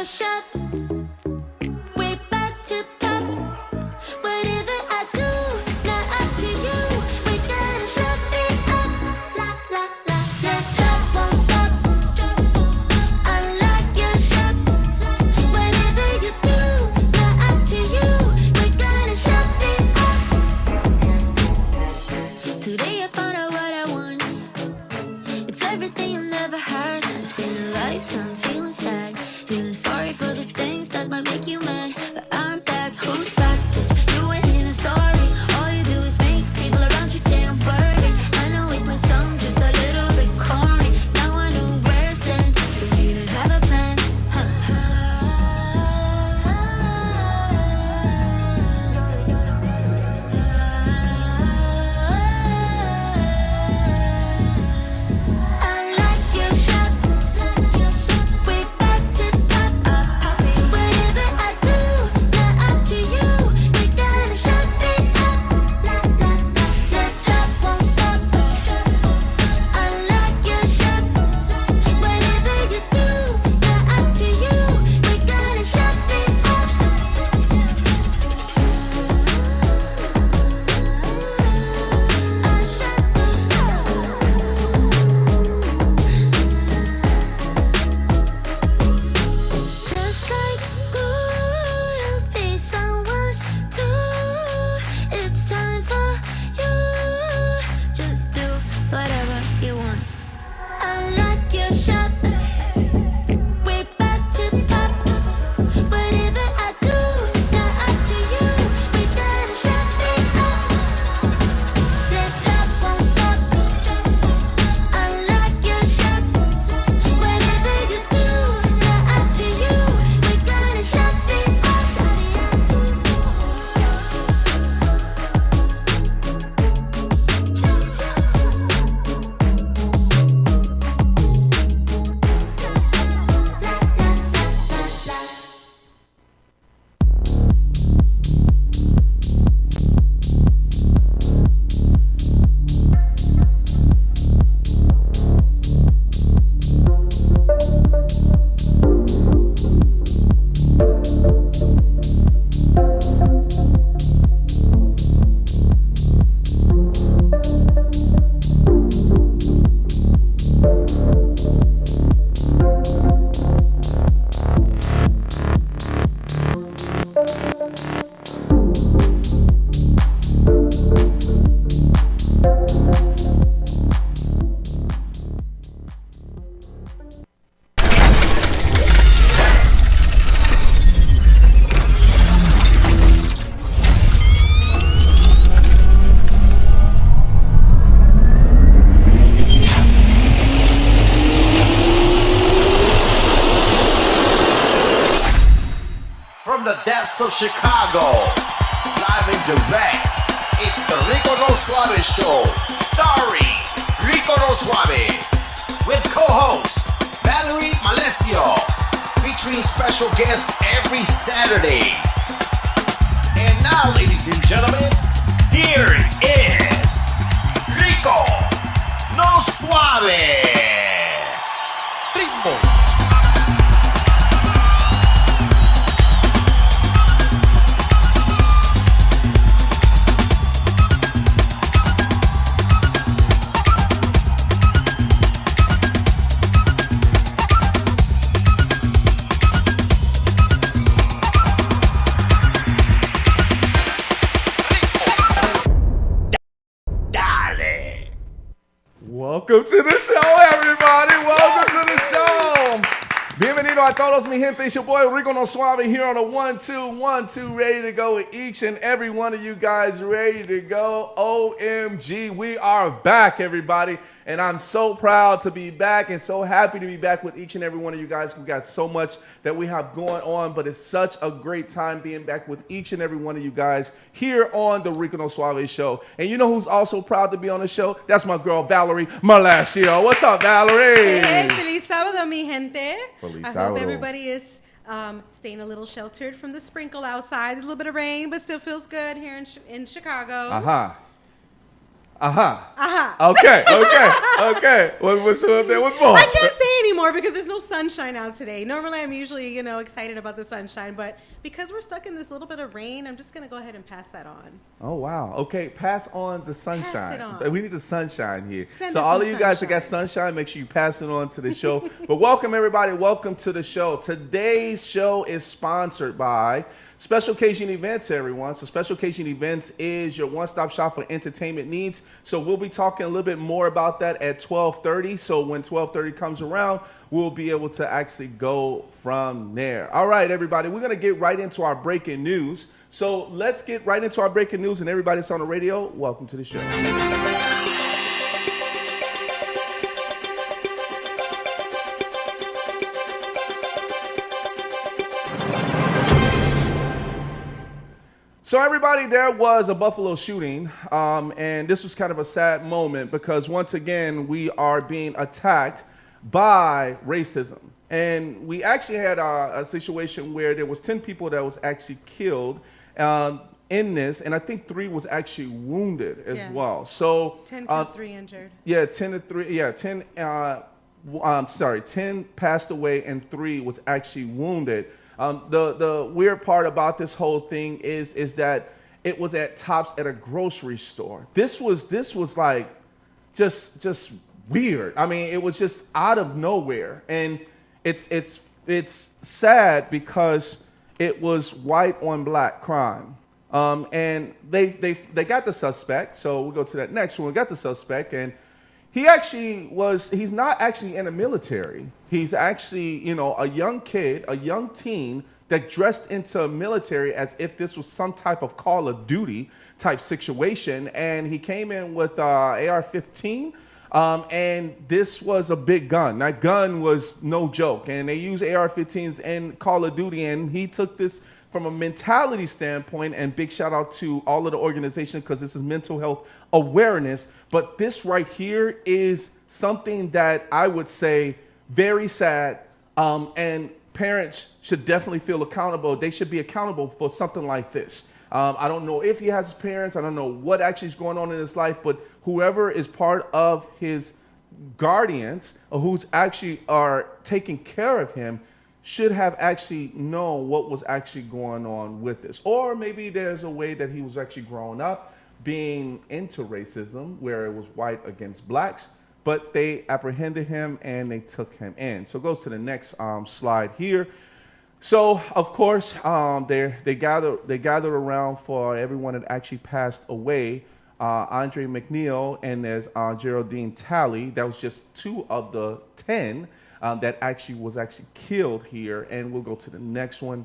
your shop. We're about to pop. Whatever I do, not up to you. We're gonna shut it up. La la la. Let's stop, won't stop. Unlock your shop. Whatever you do, not up to you. We're gonna shut it up. Today I found out what I want. It's everything you never had. It's been a lifetime feeling sad. Feeling sorry for the things that might make you mad. But I'm back, who's back? Bitch, you ain't here, sorry. All you do is make people around you damn worry. I know it might sound just a little bit corny. Now I know where it's at. Don't even have a plan. Unlock your shop. We're about to pop. Whatever I do, not up to you. We're gonna shut it up. Let's stop, won't stop. Unlock your shop. Whatever you do, not up to you. We're gonna shut it up. Just like glue, you'll be someone's too. It's time for you. Just do whatever you want. Unlock your shop. We're about to pop. Whatever I do, not up to you. We're gonna shut it up. Let's stop, won't stop. Unlock your shop. Whatever you do, not up to you. We're gonna shut it up. From the depths of Chicago, live and direct, it's the Rico No Suave Show, starring Rico No Suave, with co-host Valerie Malesio, featuring special guests every Saturday. And now, ladies and gentlemen, here is Rico No Suave. Ritmo. Welcome to the show, everybody. Welcome to the show. Bienvenido a todos, mi gente. It's your boy Rico No Suave here on a 1-2-1-2, ready to go with each and every one of you guys. Ready to go. OMG, we are back, everybody. And I'm so proud to be back and so happy to be back with each and every one of you guys. We got so much that we have going on, but it's such a great time being back with each and every one of you guys here on the Rico No Suave Show. And you know who's also proud to be on the show? That's my girl, Valerie Malesio. What's up, Valerie? Hey, feliz sábado, mi gente. Feliz I sábado. hope everybody is staying a little sheltered from the sprinkle outside. A little bit of rain, but still feels good here in Chicago. Okay. What's more? I can't say anymore because there's no sunshine out today. Normally, I'm usually, excited about the sunshine, but because we're stuck in this little bit of rain, I'm just going to go ahead and pass that on. Oh, wow. Okay, pass on the sunshine. Pass it on. We need the sunshine here. Send so us all some of you guys that got sunshine. sunshine, make sure you pass it on to the show. But welcome, everybody. Welcome to the show. Today's show is sponsored by Special Occasion Events, everyone. So Special Occasion Events is your one-stop shop for entertainment needs. So we'll be talking a little bit more about that at 12:30. So when 12:30 comes around, we'll be able to actually go from there. All right, everybody, we're going to get right into our breaking news. So let's get right into our breaking news. And everybody that's on the radio, welcome to the show. So everybody, there was a Buffalo shooting, and this was kind of a sad moment because once again, we are being attacked by racism. And we actually had a situation where there was 10 people that was actually killed in this, and I think 3 was actually wounded as well. So 10 killed, 3 injured. Yeah, 10 to 3. Yeah, 10. 10 passed away and 3 was actually wounded. The weird part about this whole thing is that it was at Tops at a grocery store. This was like just weird. I mean, it was just out of nowhere, and it's sad because it was white on black crime. And they got the suspect. So we'll go to that next one. We got the suspect, and he's not actually in the military. He's actually, a young kid, a young teen that dressed into military as if this was some type of Call of Duty type situation. And he came in with AR-15, and this was a big gun. That gun was no joke. And they use AR-15s in Call of Duty, and he took this from a mentality standpoint, and big shout out to all of the organization because this is mental health awareness. But this right here is something that I would say very sad, and parents should definitely feel accountable. They should be accountable for something like this. I don't know if he has parents. I don't know what actually is going on in his life, but whoever is part of his guardians or who's actually are taking care of him should have actually known what was actually going on with this. Or maybe there's a way that he was actually growing up being into racism where it was white against blacks, but they apprehended him and they took him in. So it goes to the next slide here. So of course, they gathered around for everyone that actually passed away. Andre McNeil and there's Geraldine Talley. That was just 2 of the 10 that actually was killed here. And we'll go to the next one.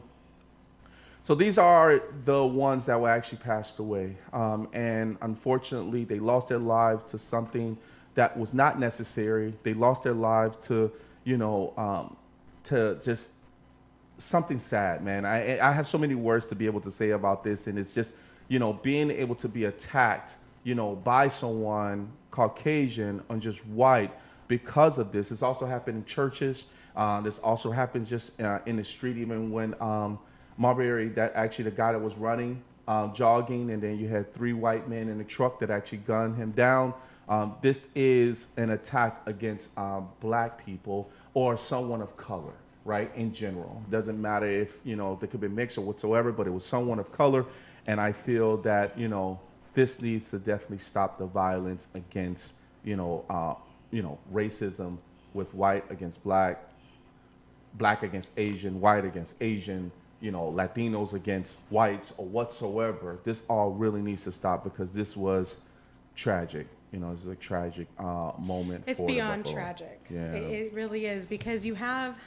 So these are the ones that were actually passed away. And unfortunately, they lost their lives to something that was not necessary. They lost their lives to, to just something sad, man. I have so many words to be able to say about this. And it's just, being able to be attacked, by someone Caucasian and just white because of this. It's also happened in churches. This also happened just in the street, even when Marbury, that actually the guy that was running, jogging, and then you had 3 white men in a truck that actually gunned him down. This is an attack against black people or someone of color, right, in general. Doesn't matter if, they could be mixed or whatsoever, but it was someone of color. And I feel that, this needs to definitely stop the violence against, racism with white against black, black against Asian, white against Asian, Latinos against whites or whatsoever. This all really needs to stop because this was tragic. This is a tragic moment. It's for beyond Buffalo. tragic. Yeah. It really is, because you have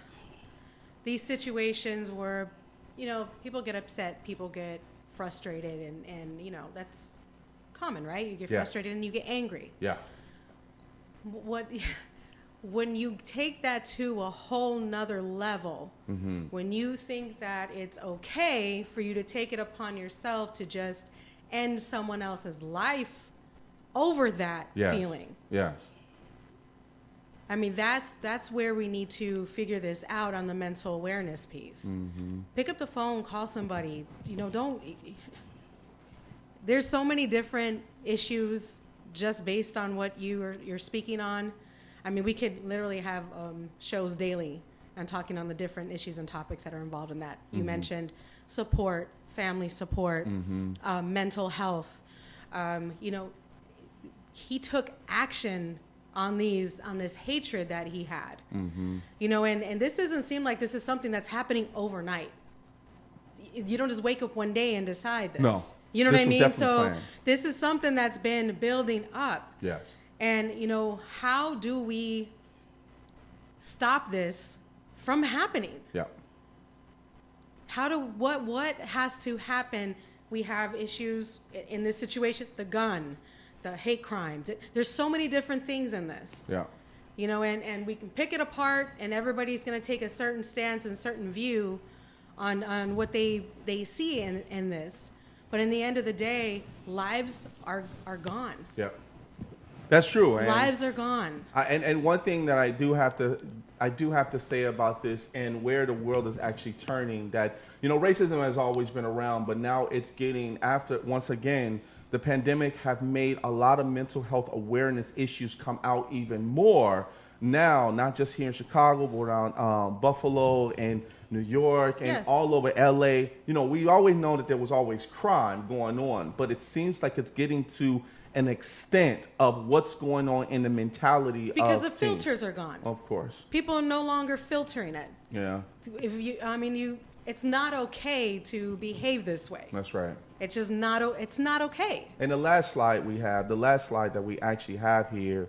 these situations where, people get upset, people get frustrated, and that's common, right? You get frustrated and you get angry. Yeah. When you take that to a whole nother level, Mm-hmm. when you think that it's okay for you to take it upon yourself to just end someone else's life over that feeling. Yes. I mean, that's where we need to figure this out on the mental awareness piece. Mm-hmm. Pick up the phone, call somebody. There's so many different issues just based on what you're speaking on. I mean, we could literally have shows daily and talking on the different issues and topics that are involved in that. You mentioned support, family support, mental health. You know, he took action on this hatred that he had. You know, and this doesn't seem like this is something that's happening overnight. You don't just wake up one day and decide this. No. You know what I mean? So planned. this is something that's been building up. Yes. And, you know, how do we stop this from happening? Yeah. What has to happen? We have issues in this situation, the gun, the hate crime. There's so many different things in this. Yeah. You know, and we can pick it apart, and everybody's going to take a certain stance and certain view on what they see in this. But in the end of the day, lives are gone. Yeah. That's true. And Lives are gone. and one thing that I do have to say about this and where the world is actually turning, that, you know, racism has always been around, but now it's getting, after, once again, the pandemic have made a lot of mental health awareness issues come out even more now, not just here in Chicago, but around Buffalo and New York and Yes. all over LA. You know, we always know that there was always crime going on, but it seems like it's getting to an extent of what's going on in the mentality Because of the teens. filters are gone. Of course. People are no longer filtering it. Yeah, It's not okay to behave this way. that's right. It's just not. It's not okay. And the last slide that we actually have here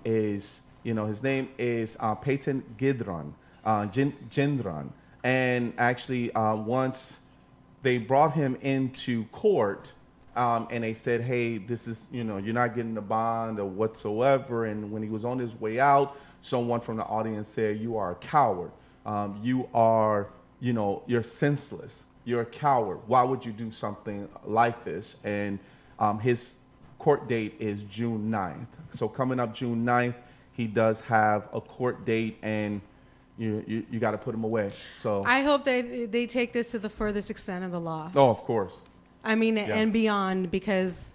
is, you know, his name is Peyton Gidron, Gendron. And actually, once they brought him into court, and they said, hey, this is, you know, you're not getting the bond or whatsoever. And when he was on his way out, someone from the audience said, you are a coward. You are, you know, you're senseless. You're a coward. Why would you do something like this? And his court date is June 9th. So coming up June 9th, he does have a court date, and you got to put him away. So I hope that they take this to the furthest extent of the law. oh, of course. I mean, Yeah. and beyond, because,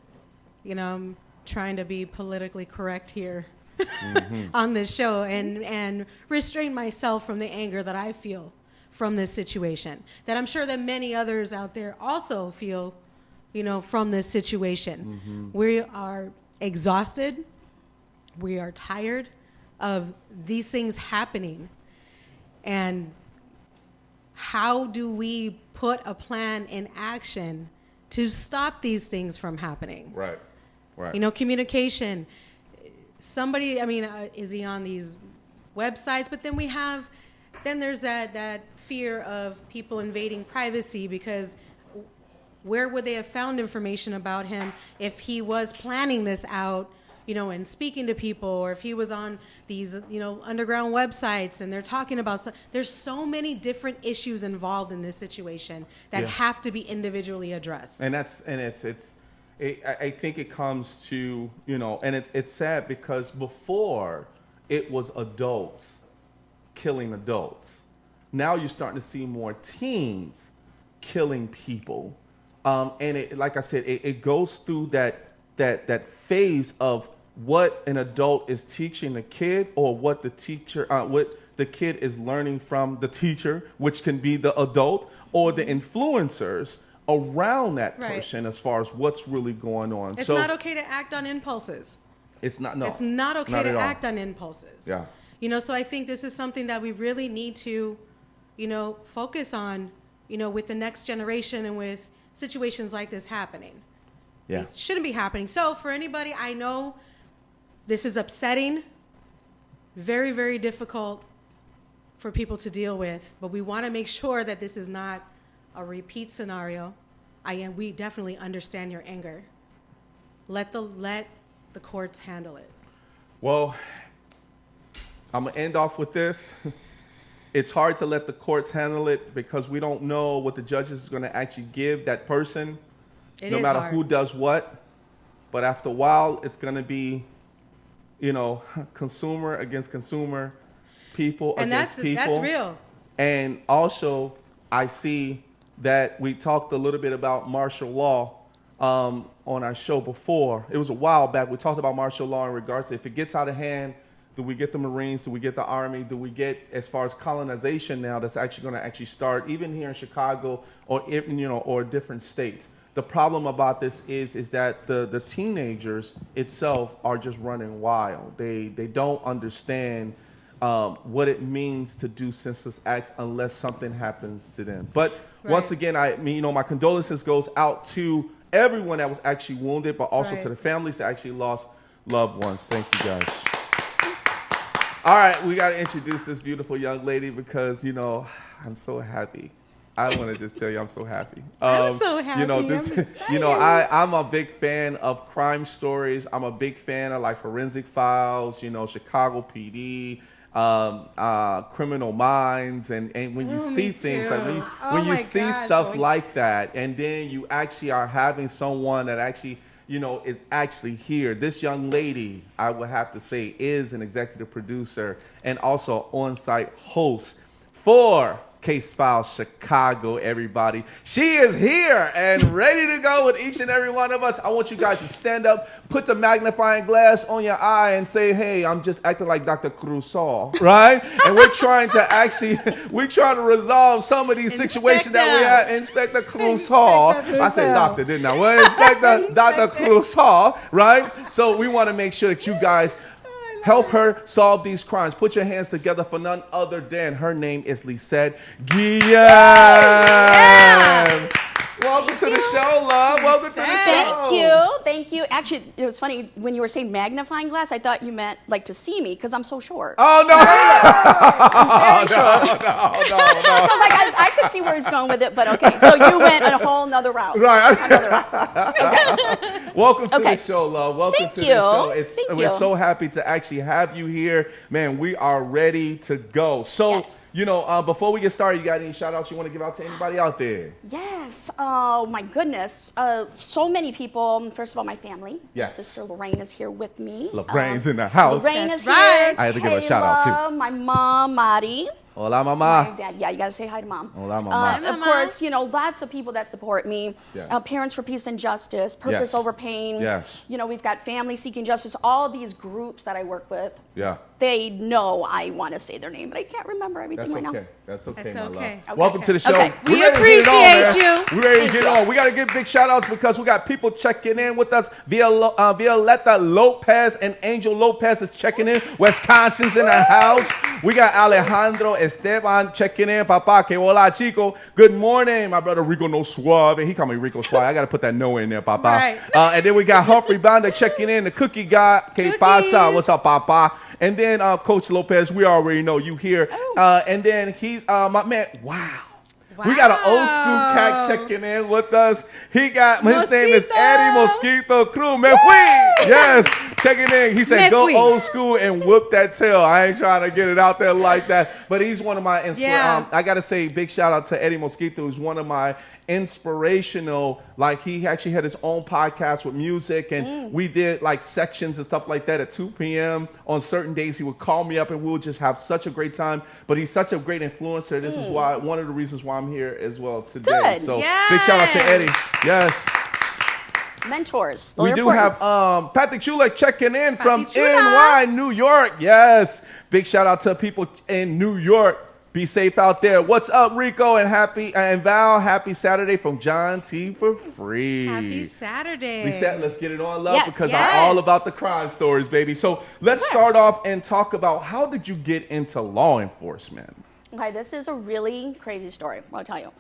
you know, I'm trying to be politically correct here on this show and restrain myself from the anger that I feel from this situation, that I'm sure that many others out there also feel, you know, from this situation. We are exhausted. We are tired of these things happening. And how do we put a plan in action to stop these things from happening? Right. You know, communication. Somebody, I mean, is he on these websites? But then there's that fear of people invading privacy, because where would they have found information about him if he was planning this out, you know, and speaking to people, or if he was on these, you know, underground websites and they're talking about, there's so many different issues involved in this situation that Yeah. have to be individually addressed. And I think it comes to, you know, and it's sad because before it was adults killing adults. Now you're starting to see more teens killing people. And it, like I said, it goes through that phase of what an adult is teaching the kid, or what the teacher, what the kid is learning from the teacher, which can be the adult, or the influencers around that Right. person, as far as what's really going on. It's So not okay to act on impulses. it's not. No, It's not okay at to all. act on impulses. Yeah. You know, so I think this is something that we really need to, you know, focus on, you know, with the next generation and with situations like this happening. Yeah. It shouldn't be happening. So for anybody, I know this is upsetting, very, very difficult for people to deal with, but we want to make sure that this is not a repeat scenario. We definitely understand your anger. Let the courts handle it. Well, I'm going to end off with this. It's hard to let the courts handle it because we don't know what the judges is going to actually give that person, no matter hard. who does what. But after a while, it's going to be, you know, consumer against consumer, people And against people. that's real. And also, I see that we talked a little bit about martial law on our show before. It was a while back. We talked about martial law in regards to if it gets out of hand, Do we get the Marines? Do we get the Army? Do we get, as far as colonization now, that's actually going to actually start even here in Chicago or or different states? The problem about this is that the teenagers itself are just running wild. They don't understand what it means to do senseless acts unless something happens to them. But once again, my condolences goes out to everyone that was actually wounded, but also to the families that actually lost loved ones. Thank you, guys. All right, we got to introduce this beautiful young lady because, I'm so happy. I want to just tell you I'm so happy. I'm so happy. I'm a big fan of crime stories. I'm a big fan of like Forensic Files, Chicago PD, Criminal Minds. And when you see things like when you see stuff like that, and then you actually are having someone that actually is actually here. This young lady, I would have to say, is an executive producer and also on-site host for Case File Chicago, everybody. She is here and ready to go with each and every one of us. I want you guys to stand up, put the magnifying glass on your eye and say, hey, I'm just acting like Dr. Crusoe, right? And we're trying to resolve some of these situations that we have. Inspector Crusoe. I said doctor, didn't I? Well, Inspector Dr. Crusoe, right? So we want to make sure that you guys help her solve these crimes. Put your hands together for none other than, her name is Lisette Guillen. Yeah. Welcome to the show, love. Welcome to the show. Thank you. Actually, it was funny when you were saying magnifying glass. I thought you meant like to see me because I'm so short. Oh no! No. I was like, I could see where he's going with it, but okay. So you went a whole nother route. Right. Okay. Welcome to the show, love. Welcome to the show. We're so happy to actually have you here, man. We are ready to go. So, before we get started, you got any shout outs you want to give out to anybody out there? Yes. Oh my goodness. So many people. First of all, my family. Yes. Sister Lorraine is here with me. Lorraine's in the house. Lorraine is right. here. I had to give her a shout out too. My mom, Mari. Hola, mama. My dad. Yeah, you gotta say hi to mom. Hola, mama. Of course, lots of people that support me. Yeah. Parents for Peace and Justice, Purpose Over Pain. Yes. We've got Family Seeking Justice. All these groups that I work with. Yeah. They know I want to say their name, but I can't remember everything right now. That's okay, That's my okay. love. Okay. Welcome to the show. Okay. We appreciate you. We're ready to get on. We got to give big shout outs because we got people checking in with us. Violetta Lopez and Angel Lopez is checking in. Wisconsin's in the house. We got Alejandro Esteban checking in. Papa, que hola, chico. Good morning, my brother Rico No Suave. He called me Rico Suave. I got to put that no in there, Papa. Right. And then we got Humphrey Banda checking in. The cookie guy. Que pasa? What's up, Papa? And then Coach Lopez, we already know you here. And then he's my man. Wow. We got an old school cat checking in with us. His name is Eddie Mosquito Cruz. Me fui. Yes, checking in. He said, go old school and whoop that tail. I ain't trying to get it out there like that. But he's one of my inspirations. I got to say, big shout out to Eddie Mosquito, who's one of my inspirational, like he actually had his own podcast with music and we did like sections and stuff like that at 2 p.m. on certain days. He would call me up and we would just have such a great time, but he's such a great influencer. This is why one of the reasons why I'm here as well today. Good. So big shout out to Eddie. Yes. Mentors. We do have Patrick Chulek checking in from Chula. NY, New York. Yes. Big shout out to people in New York. Be safe out there. What's up, Rico and Val? Happy Saturday from John T for free. Happy Saturday. Lisette, let's get it on, love, Yes. because I'm all about the crime stories, baby. So let's start off and talk about how did you get into law enforcement? Okay, this is a really crazy story. I'll tell you.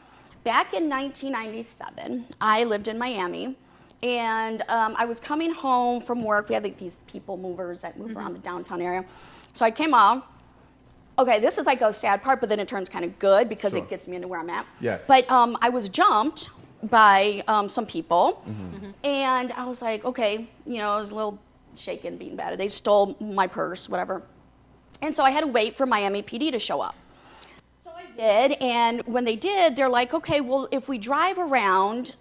Back in 1997, I lived in Miami, and I was coming home from work. We had like these people movers that move around the downtown area. So I came off. Okay, this is like a sad part, but then it turns kind of good because it gets me into where I'm at. Yes. But I was jumped by some people, and I was like, okay, I was a little shaken, being bad. They stole my purse, whatever. And so I had to wait for Miami PD to show up. So I did, and when they did, they're like, okay, well, if we drive around,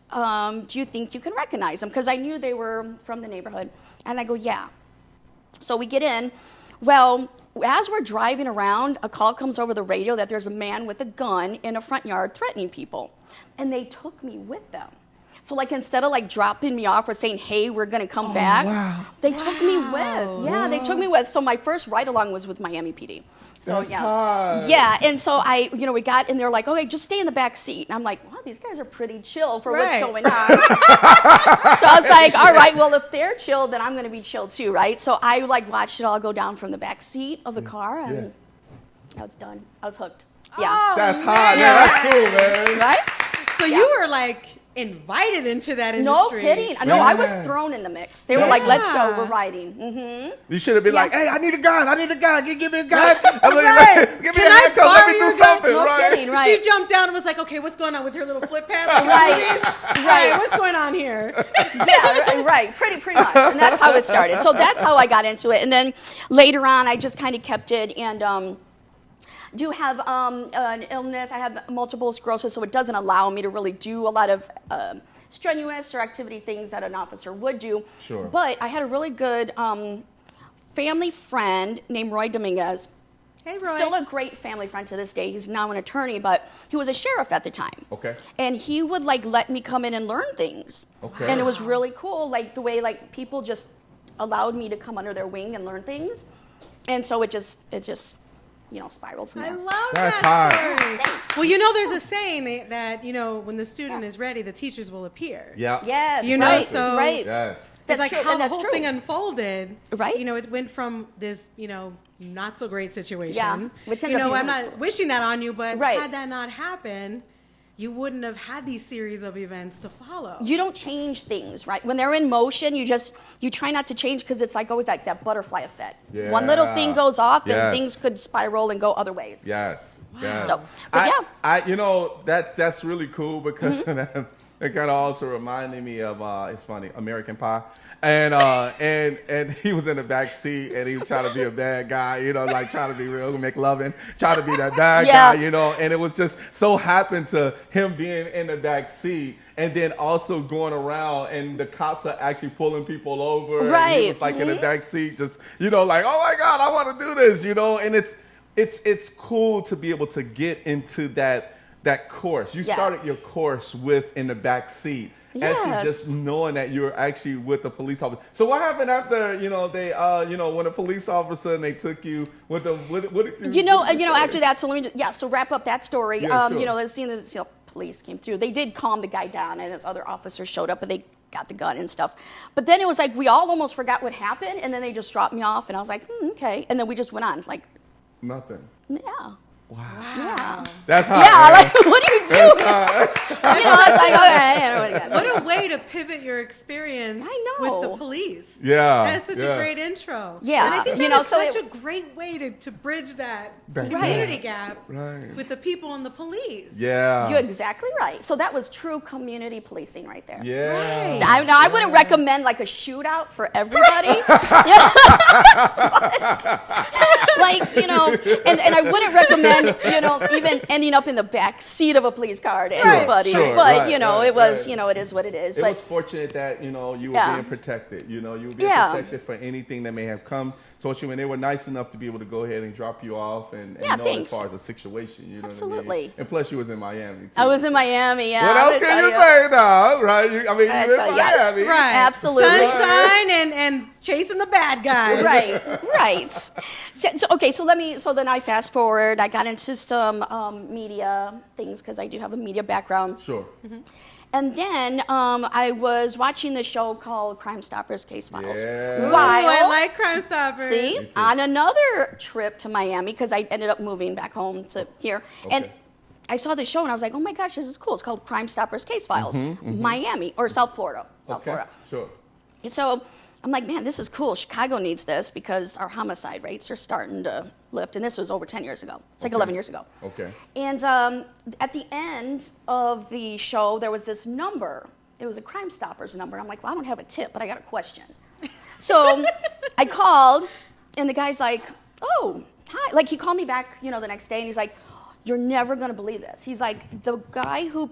do you think you can recognize them? Because I knew they were from the neighborhood. And I go, yeah. So we get in. Well, as we're driving around, a call comes over the radio that there's a man with a gun in a front yard threatening people. And they took me with them. So like instead of like dropping me off or saying, hey, we're gonna come back, they took me with. Yeah, they took me with. So my first ride along was with Miami PD. So That's hot. yeah, and so we got, and they're like, okay, just stay in the back seat. And I'm like, wow, these guys are pretty chill for what's going on. So I was like, all right, well, if they're chill, then I'm gonna be chill too, right? So I like watched it all go down from the back seat of the car, and I was done. I was hooked. Yeah. Oh, That's man. hot. Yeah, that's cool, man. Right? So you were like invited into that No industry. kidding. No, I was thrown in the mix. They were like, let's go, we're riding. Mm-hmm. You should have been like, hey, I need a gun. Give me a gun. Right. Give me Can a I handcuff. Let me borrow do your gun? something, No right? kidding, right. She jumped down and was like, okay, what's going on with her little flip pad? Like, Right. Right. What's going on here? Yeah, right. Pretty much. And that's how it started. So that's how I got into it. And then later on, I just kind of kept it and do have an illness. I have multiple sclerosis, so it doesn't allow me to really do a lot of strenuous or activity things that an officer would do. Sure. But I had a really good family friend named Roy Dominguez. Hey, Roy. Still a great family friend to this day. He's now an attorney, but he was a sheriff at the time. Okay. And he would like let me come in and learn things. Okay. And it was really cool, like the way like people just allowed me to come under their wing and learn things. And so it just spiraled from I there. love That's that hot. story. Thanks. Well, there's a saying that when the student is ready, the teachers will appear. Yeah. Yes. You know, right, so- right. Yes. That's It's like true, how and the that's whole true. thing unfolded. Right. It went from this, not so great situation. Yeah, which ended up being I'm really not cool. wishing that on you, but Right. had that not happened, you wouldn't have had these series of events to follow. You don't change things, right? When they're in motion, you try not to change because it's like always like that butterfly effect. Yeah. One little thing goes off, Yes. and things could spiral and go other ways. Yes. Yes. So, but that's really cool because it kind of also reminded me of it's funny, American Pie. And he was in the back seat and he was trying to be a bad guy, like trying to be real McLovin, trying to be that bad guy, and it was just so happened to him being in the back seat and then also going around and the cops are actually pulling people over. And he Right. was like in the back seat, just, like, oh my God, I want to do this, and it's cool to be able to get into that course. You started your course in the back seat. Actually, Yes. just knowing that you're actually with the police officer. So what happened after they when a police officer and they took you with them? What did you? After that. So let me so wrap up that story. Yeah, sure. The scene that police came through. They did calm the guy down, and this other officer showed up, and they got the gun and stuff. But then it was like we all almost forgot what happened, and then they just dropped me off, and I was like, okay, and then we just went on like, Nothing. yeah. Wow. Yeah. That's hot. Yeah, man. like, what do you do? That's hot. It's like, okay, What a way to pivot your experience I know. with the police. Yeah. That's such yeah. a great intro. Yeah. And I think You that know, is so such it- a great way to bridge that Right. community gap Right. with the people and the police. Yeah. You're exactly right. So that was true community policing right there. Yeah. Right. I wouldn't recommend like a shootout for everybody. And I wouldn't recommend, even ending up in the back seat of a police car to everybody. Sure, but, right, it was, right. it is what it is. It But was fortunate that, you were Yeah. being protected. You were being Yeah. protected for anything that may have come towards you. And they were nice enough to be able to go ahead and drop you off and Yeah, know thanks. as far as the situation. You know what I Absolutely. mean? And plus you was in Miami, too. I was in Miami, yeah. What I'm else gonna can tell you say now, right? You in yes. Miami. Right. Absolutely. Sunshine and chasing the bad guys. Right. So then I fast forward. I got into some media things because I do have a media background. Sure. And then I was watching this show called Crime Stoppers Case Files. Yeah. Ooh, While, I like Crime Stoppers. see, too. on another trip to Miami, because I ended up moving back home to here. And Okay. I saw this show and I was like, oh my gosh, this is cool. It's called Crime Stoppers Case Files, Miami, or South Florida. South Florida. Sure. So I'm like, man, this is cool. Chicago needs this because our homicide rates are starting to lift. And this was over 10 years ago. It's like 11 years ago. Okay. And at the end of the show, there was this number. It was a Crime Stoppers number. I'm like, well, I don't have a tip, but I got a question. So I called, and the guy's like, oh, hi. Like, he called me back, the next day, and he's like, you're never going to believe this. He's like, the guy who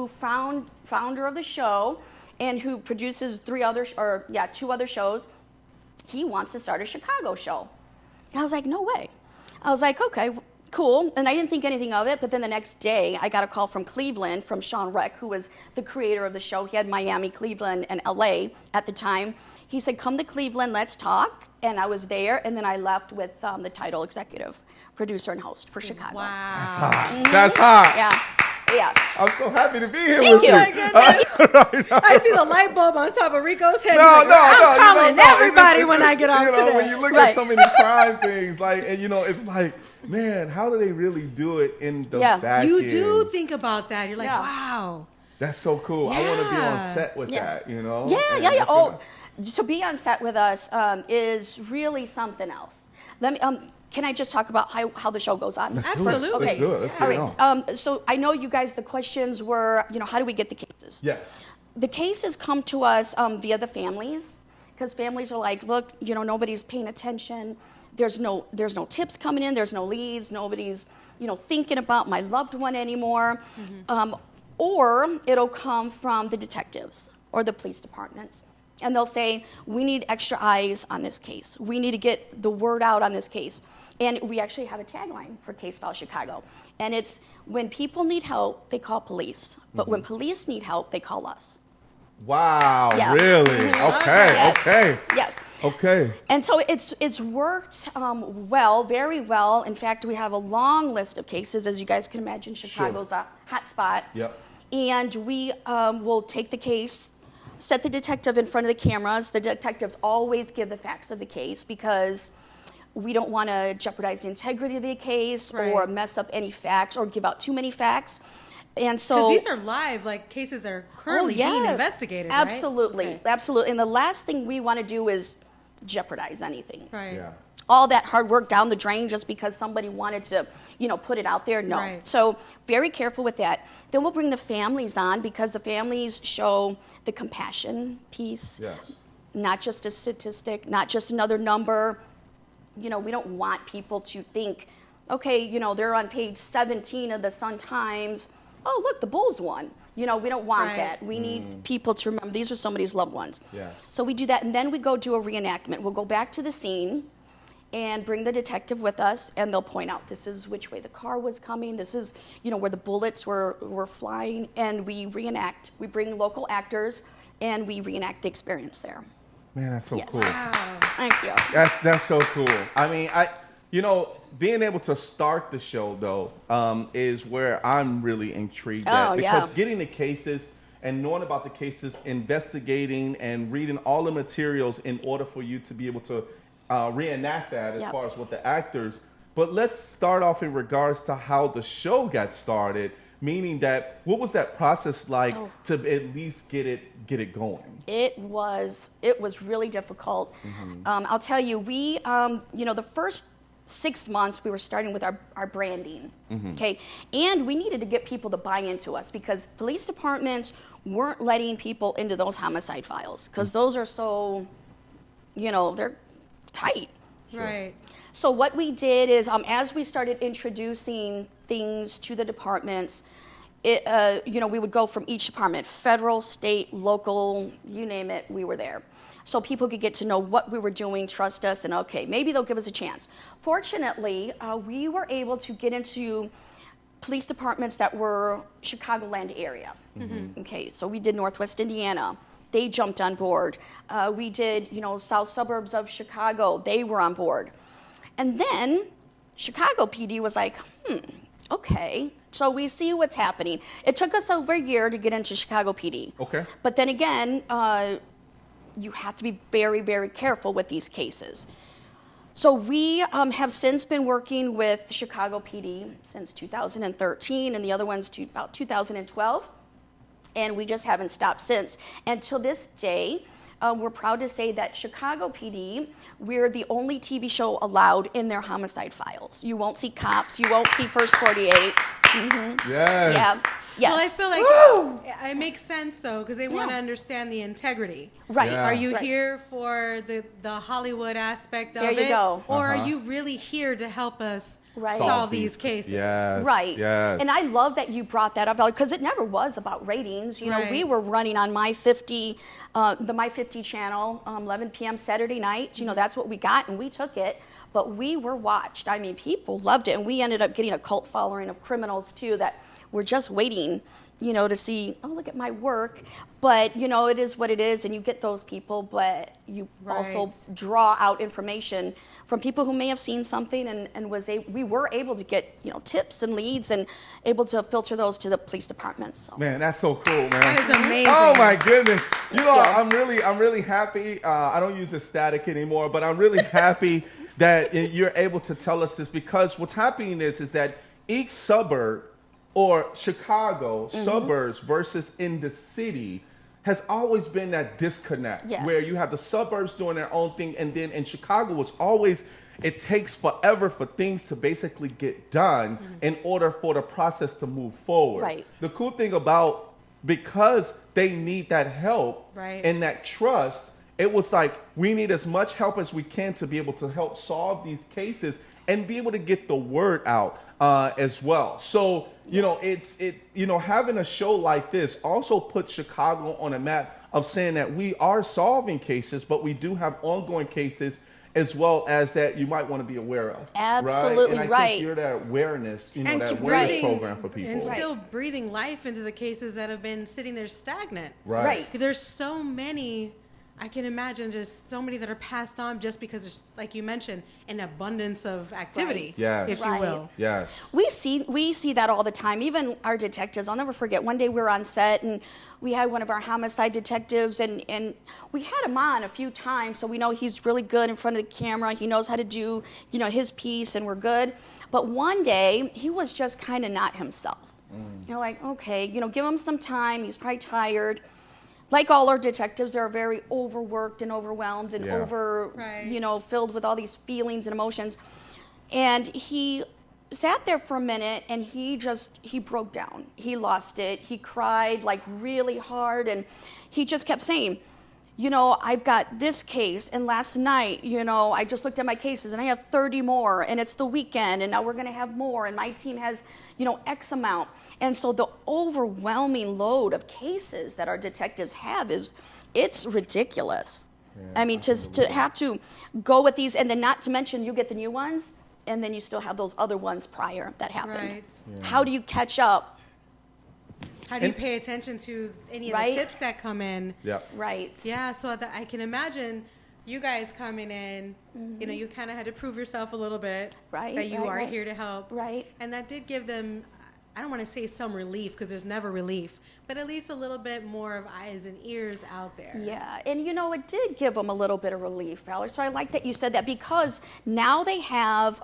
founder of the show and who produces two other shows, he wants to start a Chicago show. And I was like, no way. I was like, okay, cool. And I didn't think anything of it. But then the next day, I got a call from Cleveland, from Sean Reck, who was the creator of the show. He had Miami, Cleveland, and LA at the time. He said, come to Cleveland, let's talk. And I was there. And then I left with the title executive producer and host for Chicago. Wow. That's hot. That's hot. Yeah. Yes. I'm so happy to be here Thank with you. you. My goodness. I see the light bulb on top of Rico's head. No, He's like, I'm calling it's everybody just- when I get off you know, today. when you look Right. at so many crime things, like, and you know, it's like, man, how do they really do it in the back You end? do think about that. You're like, Yeah. wow. That's so cool. I want to be on Yeah. set with that, you know? Yeah, And yeah, yeah. that's Oh, nice. to be on set with us is really something else. Let me. Can I just talk about how the show goes on? Let's Absolutely. do it. Let's do it. Let's All get it right. on. So I know you guys. The questions were, how do we get the cases? Yes. The cases come to us via the families, because families are like, look, nobody's paying attention. There's no tips coming in. There's no leads. Nobody's, thinking about my loved one anymore. Or it'll come from the detectives or the police departments. And they'll say, we need extra eyes on this case. We need to get the word out on this case. And we actually have a tagline for Case File Chicago. And it's, when people need help, they call police. But when police need help, they call us. Wow, Yeah. really? Mhm. Okay, Yes. okay. Yes. Okay. And so it's worked very well. In fact, we have a long list of cases. As you guys can imagine, Chicago's a hot spot. Yep. And we will take the case, set the detective in front of the cameras. The detectives always give the facts of the case because we don't want to jeopardize the integrity of the case or Right. mess up any facts or give out too many facts. And so Because these are live, like cases are currently being investigated, right? Absolutely, Okay. absolutely. And the last thing we want to do is jeopardize anything. Right. Yeah. All that hard work down the drain just because somebody wanted to, put it out there. No. Right. So very careful with that. Then we'll bring the families on because the families show the compassion piece, Yes. not just a statistic, not just another number. We don't want people to think, okay, they're on page 17 of the Sun-Times. Oh, look, the Bulls won. We don't want Right. that. We need people to remember these are somebody's loved ones. Yes. So we do that, and then we go do a reenactment. We'll go back to the scene and bring the detective with us, and they'll point out this is which way the car was coming. This is, where the bullets were flying, and we reenact. We bring local actors, and we reenact the experience there. Man, that's so Yes. cool. Wow. Thank you. That's so cool. I mean, being able to start the show though is where I'm really intrigued at Oh, because yeah. getting the cases and knowing about the cases, investigating and reading all the materials in order for you to be able to reenact that as Yep. far as with the actors. But let's start off in regards to how the show got started. Meaning that, what was that process like to at least get it going? It was really difficult. I'll tell you, we the first 6 months we were starting with our branding, okay, and we needed to get people to buy into us because police departments weren't letting people into those homicide files because those are so, they're tight. Right. So what we did is, as we started introducing things to the departments, we would go from each department, federal, state, local, you name it, we were there. So people could get to know what we were doing, trust us, and okay, maybe they'll give us a chance. Fortunately, we were able to get into police departments that were Chicagoland area. Okay, so we did Northwest Indiana. They jumped on board. We did, south suburbs of Chicago. They were on board. And then Chicago PD was like, okay, so we see what's happening. It took us over a year to get into Chicago PD. Okay. But then again, you have to be very, very careful with these cases. So we have since been working with Chicago PD since 2013, and the other one's about 2012, and we just haven't stopped since. And to this day, we're proud to say that Chicago PD, we're the only TV show allowed in their homicide files. You won't see cops, you won't see First 48. Yes. Yeah. Yes. Well, I feel like it makes sense, though, because they want to understand the integrity. Right. Yeah. Are you Right. here for the Hollywood aspect of There it? you go. Or are you really here to help us Right. solve these cases? Yes. Right. Yes. And I love that you brought that up because it never was about ratings. You know, Right. we were running on My 50, the My 50 channel, 11 p.m. Saturday night. You know, that's what we got, and we took it. But we were watched. I mean, people loved it, and we ended up getting a cult following of criminals too that were just waiting, you know, to see, oh, look at my work. But, you know, it is what it is, and you get those people, but you also Right. draw out information from people who may have seen something and we were able to get, you know, tips and leads and able to filter those to the police departments. So. Man, that's so cool, man. That is amazing. Oh my goodness! You know, Yeah. I'm really happy. I don't use the static anymore, but I'm really happy that you're able to tell us this because what's happening is that each suburb or Chicago suburbs versus in the city has always been that disconnect Yes. where you have the suburbs doing their own thing, and then in Chicago it's always it takes forever for things to basically get done in order for the process to move forward. Right. The cool thing about because they need that help Right. and that trust, it was like we need as much help as we can to be able to help solve these cases and be able to get the word out as well. So you know, having a show like this also puts Chicago on a map of saying that we are solving cases, but we do have ongoing cases as well as that you might want to be aware of. Absolutely right. And I right. think you're that awareness, And that keep awareness breathing program for people. And still breathing life into the cases that have been sitting there stagnant. Right. Right. There's so many, I can imagine just so many that are passed on just because there's, like you mentioned, an abundance of activity, Right. Yes. if Right. you will. Yes. We see that all the time. Even our detectives, I'll never forget. One day we were on set and we had one of our homicide detectives and we had him on a few times, so we know he's really good in front of the camera. He knows how to do, you know, his piece, and we're good. But one day he was just kind of not himself. You're like, okay, you know, give him some time. He's probably tired. Like all our detectives, they're very overworked and overwhelmed and Right. you know, filled with all these feelings and emotions. And he sat there for a minute and he broke down. He lost it. He cried like really hard, and he just kept saying, you know, I've got this case, and last night, you know, I just looked at my cases and I have 30 more, and it's the weekend, and now we're going to have more, and my team has, you know, X amount. And so the overwhelming load of cases that our detectives have it's ridiculous. I mean, just to have to go with these, and then not to mention you get the new ones, and then you still have those other ones prior that happened. Right. How do you catch up? How do you pay attention to any of Right. the tips that come in? Yeah. Right. Yeah, so that I can imagine you guys coming in, you know, you kind of had to prove yourself a little bit. Right, That you right, are right. here to help. Right. And that did give them, I don't want to say some relief because there's never relief, but at least a little bit more of eyes and ears out there. Yeah, and you know, it did give them a little bit of relief, Valerie. So I like that you said that because now they have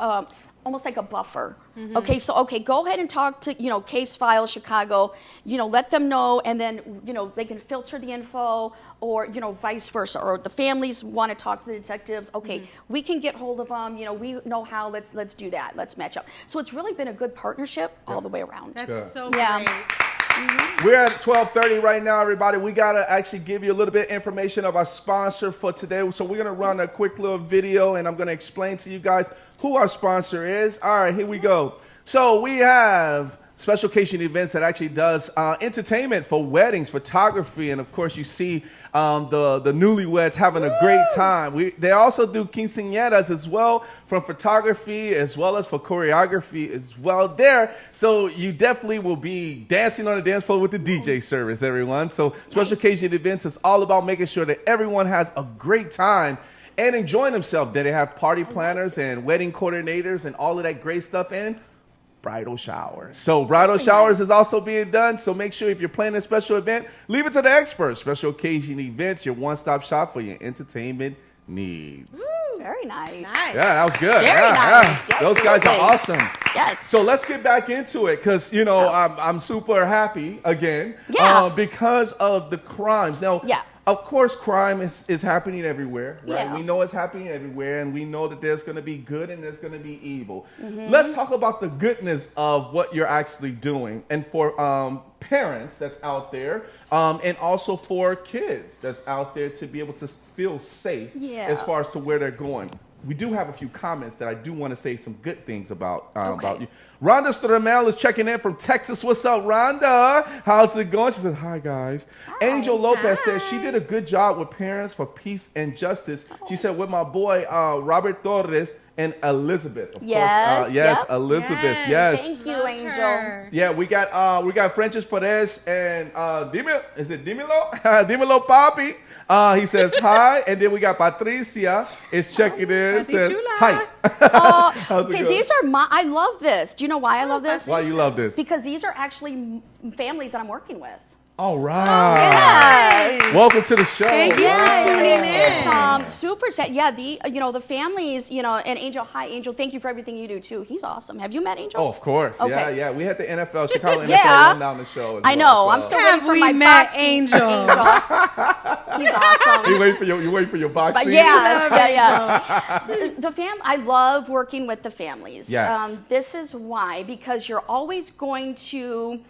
almost like a buffer. Okay, so go ahead and talk to, you know, Case File Chicago, you know, let them know, and then, you know, they can filter the info, or, you know, vice versa, or the families want to talk to the detectives. Okay, we can get hold of them, you know, we know how, let's do that, let's match up. So it's really been a good partnership all the way around. That's Good. so Yeah. great. We're at 12:30 right now, everybody. We got to actually give you a little bit of information of our sponsor for today. So we're going to run a quick little video, and I'm going to explain to you guys who our sponsor is. All right, here we go. So we have Special Occasion Events that actually does entertainment for weddings, photography, and of course you see the newlyweds having a great time. They also do quinceañeras as well, from photography as well as for choreography as well there. So you definitely will be dancing on the dance floor with the DJ service, everyone. So Special Occasion Events is all about making sure that everyone has a great time and enjoying themselves. That they have party planners and wedding coordinators and all of that great stuff, and bridal showers. So bridal showers is also being done. So make sure if you're planning a special event, leave it to the experts. Special Occasion Events, your one-stop shop for your entertainment needs. Very nice. Nice. Yeah, that was good. Very Yeah, nice. yeah. Those guys are Absolutely. awesome. Yes. So let's get back into it, because I'm super happy again. Yeah. Because of the crimes. Now, Yeah. of course, crime is happening everywhere, right? Yeah. We know it's happening everywhere, and we know that there's going to be good and there's going to be evil. Mm-hmm. Let's talk about the goodness of what you're actually doing, and for parents that's out there, and also for kids that's out there to be able to feel safe as far as to where they're going. We do have a few comments that I do want to say some good things about you. Rhonda Stramel is checking in from Texas. What's up, Rhonda? How's it going? She says, hi, guys. Angel Lopez says she did a good job with Parents for Peace and Justice. She said, with my boy, Robert Torres and Elizabeth. Of course. Yes, Elizabeth. Yes. Thank you, Love Angel. her. Yeah, we got Francis Perez and Dímelo Dímelo Papi. He says hi, and then we got Patricia is checking in. Papi Says chula. hi. How's it Okay, going? these are I love this. Do you know why I love this? Why you love this? Because these are actually families that I'm working with. All right. Yes. Welcome to the show. Thank you for tuning in. It's super sad. Yeah, the families, and Angel, hi Angel, thank you for everything you do too. He's awesome. Have you met Angel? Oh, of course. Okay. Yeah. We had the Chicago NFL Yeah. run down the show as I know. well, I'm so. still waiting for we my met box seats, Angel? He's awesome. You wait for your box But seat? yes, yeah. I love working with the families. Yes. This is why, because you're always going to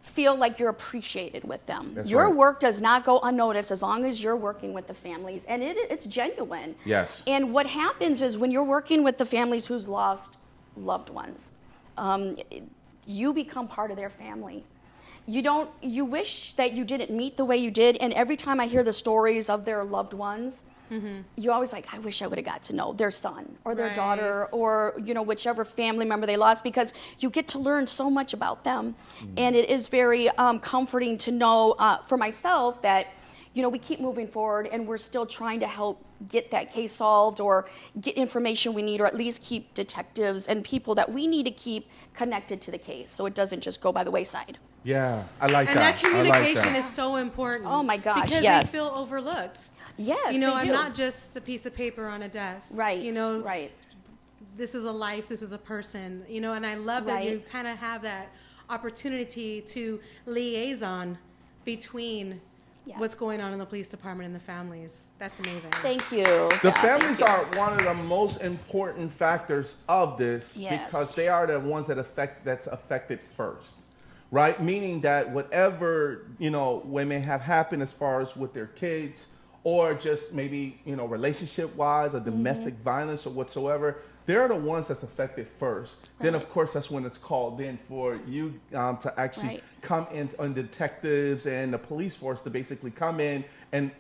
feel like you're appreciated with them. That's Your right. work does not go unnoticed as long as you're working with the families, and it's genuine. Yes. And what happens is when you're working with the families who's lost loved ones, you become part of their family. You wish that you didn't meet the way you did, and every time I hear the stories of their loved ones, you're always like, I wish I would have got to know their son or their daughter or whichever family member they lost, because you get to learn so much about them. And it is very comforting to know for myself that we keep moving forward and we're still trying to help get that case solved or get information we need, or at least keep detectives and people that we need to keep connected to the case so it doesn't just go by the wayside. Yeah, I like And that. that communication I like is so important. Oh my gosh, because yes. they feel overlooked. Yes, I'm they do. not just a piece of paper on a desk. Right, right. This is a life, this is a person, and I love that you kind of have that opportunity to liaison between what's going on in the police department and the families. That's amazing. Thank you. The families are one of the most important factors of this because they are the ones that's affected first, right? Meaning that whatever, when may have happened as far as with their kids or just maybe, relationship-wise or domestic violence or whatsoever, they're the ones that's affected first. Right. Then, of course, that's when it's called in for you to actually come in on detectives and the police force to basically come in and,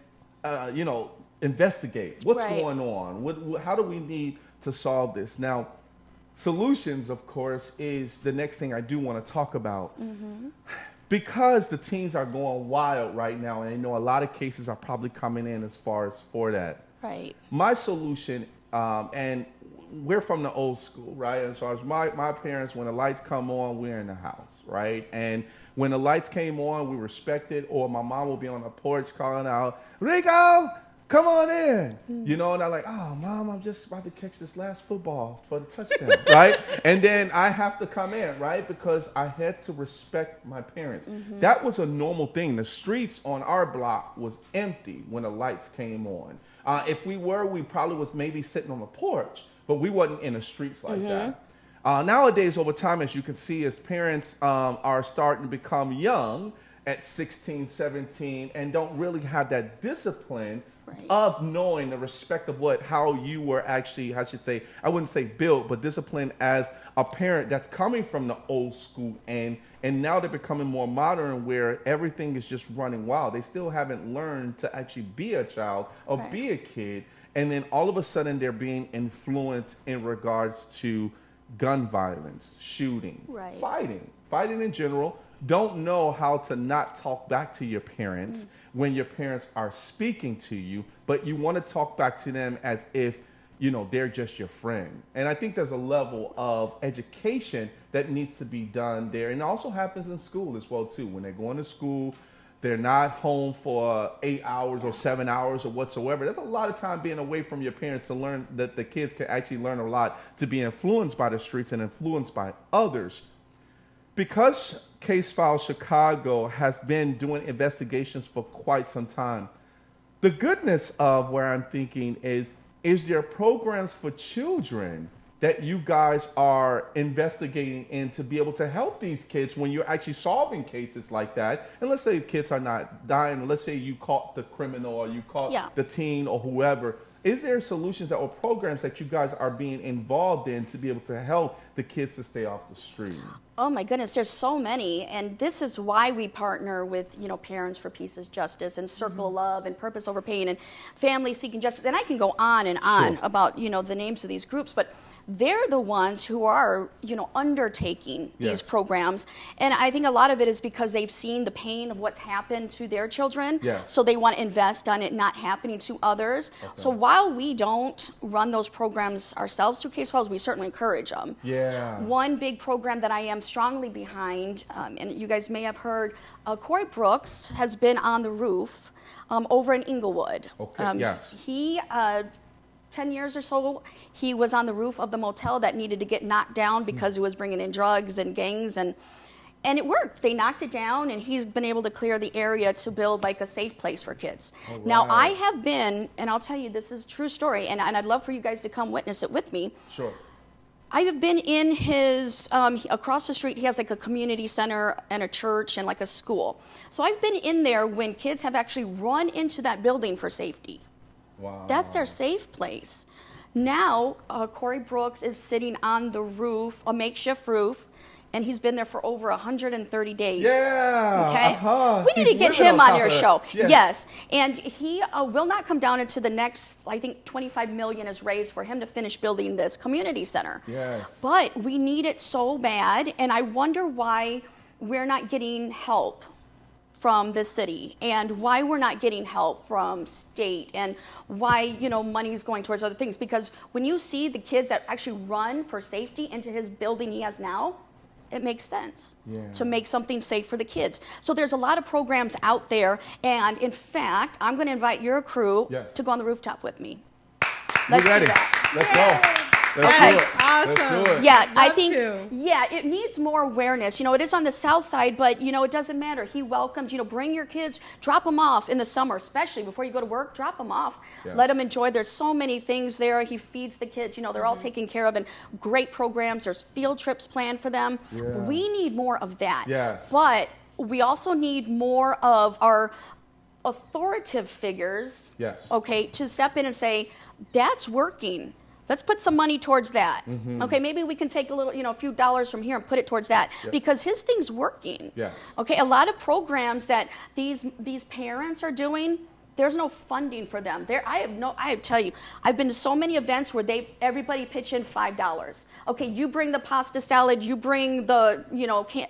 investigate what's going on. How do we need to solve this? Now, solutions, of course, is the next thing I do want to talk about. Because the teens are going wild right now, and I know a lot of cases are probably coming in as far as for that. Right. My solution, and we're from the old school, right? As far as my parents, when the lights come on, we're in the house, right? And when the lights came on, we respected, or my mom will be on the porch calling out, Rico, come on in. And I'm like, oh, Mom, I'm just about to catch this last football for the touchdown, right? And then I have to come in, right? Because I had to respect my parents. That was a normal thing. The streets on our block was empty when the lights came on. If we probably was maybe sitting on the porch, but we wasn't in the streets like that. Nowadays, over time, as you can see, as parents are starting to become young at 16, 17, and don't really have that discipline of knowing the respect of how you were actually, I should say, I wouldn't say built, but disciplined as a parent that's coming from the old school and now they're becoming more modern where everything is just running wild. They still haven't learned to actually be a child or be a kid. And then all of a sudden they're being influenced in regards to gun violence, shooting, fighting in general. Don't know how to not talk back to your parents when your parents are speaking to you, but you want to talk back to them as if, they're just your friend. And I think there's a level of education that needs to be done there. And it also happens in school as well, too. When they're going to school, they're not home for 8 hours or 7 hours or whatsoever. There's a lot of time being away from your parents to learn that the kids can actually learn a lot, to be influenced by the streets and influenced by others. Because Case File Chicago has been doing investigations for quite some time, the goodness of where I'm thinking is there programs for children that you guys are investigating in to be able to help these kids when you're actually solving cases like that? And let's say kids are not dying. Let's say you caught the criminal or you caught the teen or whoever. Is there solutions or programs that you guys are being involved in to be able to help the kids to stay off the street? Oh my goodness, there's so many, and this is why we partner with, Parents for Peace Justice and Circle of Love and Purpose Over Pain and Family Seeking Justice, and I can go on and on about, the names of these groups, but they're the ones who are, undertaking these programs. And I think a lot of it is because they've seen the pain of what's happened to their children. So they want to invest on it not happening to others. So while we don't run those programs ourselves through case files, we certainly encourage them. One big program that I am strongly behind, and you guys may have heard, Corey Brooks has been on the roof over in Inglewood. He 10 years or so, he was on the roof of the motel that needed to get knocked down because it was bringing in drugs and gangs, and it worked. They knocked it down, and he's been able to clear the area to build like a safe place for kids. Now, I have been, and I'll tell you, this is a true story, and I'd love for you guys to come witness it with me. I have been in his, across the street, he has like a community center and a church and like a school. So I've been in there when kids have actually run into that building for safety. That's their safe place. Now, Corey Brooks is sitting on the roof, a makeshift roof, and he's been there for over 130 days. We need to get him on your show. Yes. And he will not come down until the next, I think, $25 million is raised for him to finish building this community center. But we need it so bad, and I wonder why we're not getting help from the city, and why we're not getting help from state, and why money's going towards other things. Because when you see the kids that actually run for safety into his building he has now, it makes sense to make something safe for the kids. So there's a lot of programs out there, and in fact, I'm going to invite your crew to go on the rooftop with me. Let's do that. Let's go. Let's do it. Awesome. Let's do it. Yeah, I think, it needs more awareness. It is on the south side, but, it doesn't matter. He welcomes, bring your kids, drop them off in the summer, especially before you go to work, drop them off. Let them enjoy. There's so many things there. He feeds the kids, they're all taken care of, and great programs. There's field trips planned for them. We need more of that. But we also need more of our authoritative figures, to step in and say, that's working. Let's put some money towards that. Okay, maybe we can take a little, a few dollars from here and put it towards that, because his thing's working. Okay, a lot of programs that these parents are doing, there's no funding for them. I tell you, I've been to so many events where everybody pitch in $5. Okay, you bring the pasta salad, you bring the,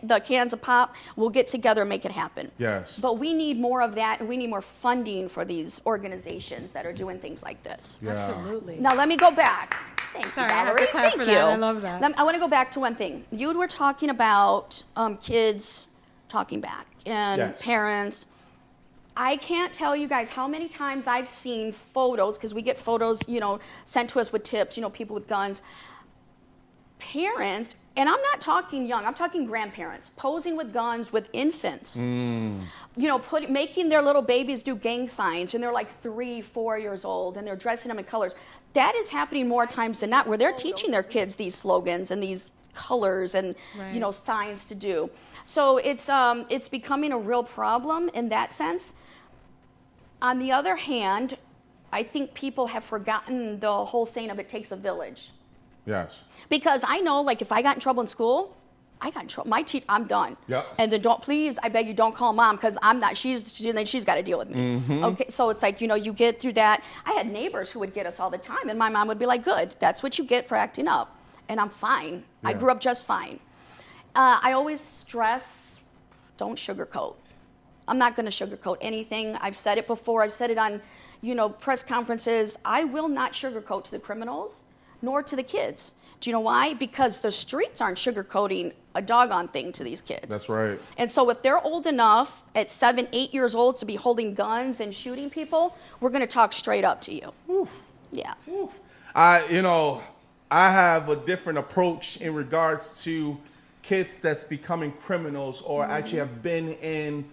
the cans of pop, we'll get together and make it happen. But we need more of that, and we need more funding for these organizations that are doing things like this. Absolutely. Now let me go back. Thanks, Sorry, I have Valerie. to clap for that. I love that. I want to go back to one thing. You were talking about kids talking back and parents. I can't tell you guys how many times I've seen photos, because we get photos, sent to us with tips, people with guns. Parents, and I'm not talking young, I'm talking grandparents, posing with guns with infants. Making their little babies do gang signs, and they're like 3, 4 years old, and they're dressing them in colors. That is happening more times than not, where they're teaching their kids these slogans and these colors and signs to do. So it's becoming a real problem in that sense. On the other hand, I think people have forgotten the whole saying of it takes a village. Because I know, like, if I got in trouble in school, I got in trouble. I'm done. And then please, I beg you, don't call mom, because I'm not. She's got to deal with me. Okay, so it's like, you get through that. I had neighbors who would get us all the time, and my mom would be like, "Good, that's what you get for acting up," and I'm fine. I grew up just fine. I always stress, don't sugarcoat. I'm not going to sugarcoat anything. I've said it before. I've said it on, press conferences. I will not sugarcoat to the criminals, nor to the kids. Do you know why? Because the streets aren't sugarcoating a doggone thing to these kids. That's right. And so if they're old enough at 7, 8 years old to be holding guns and shooting people, we're going to talk straight up to you. Yeah. I have a different approach in regards to kids that's becoming criminals or actually have been in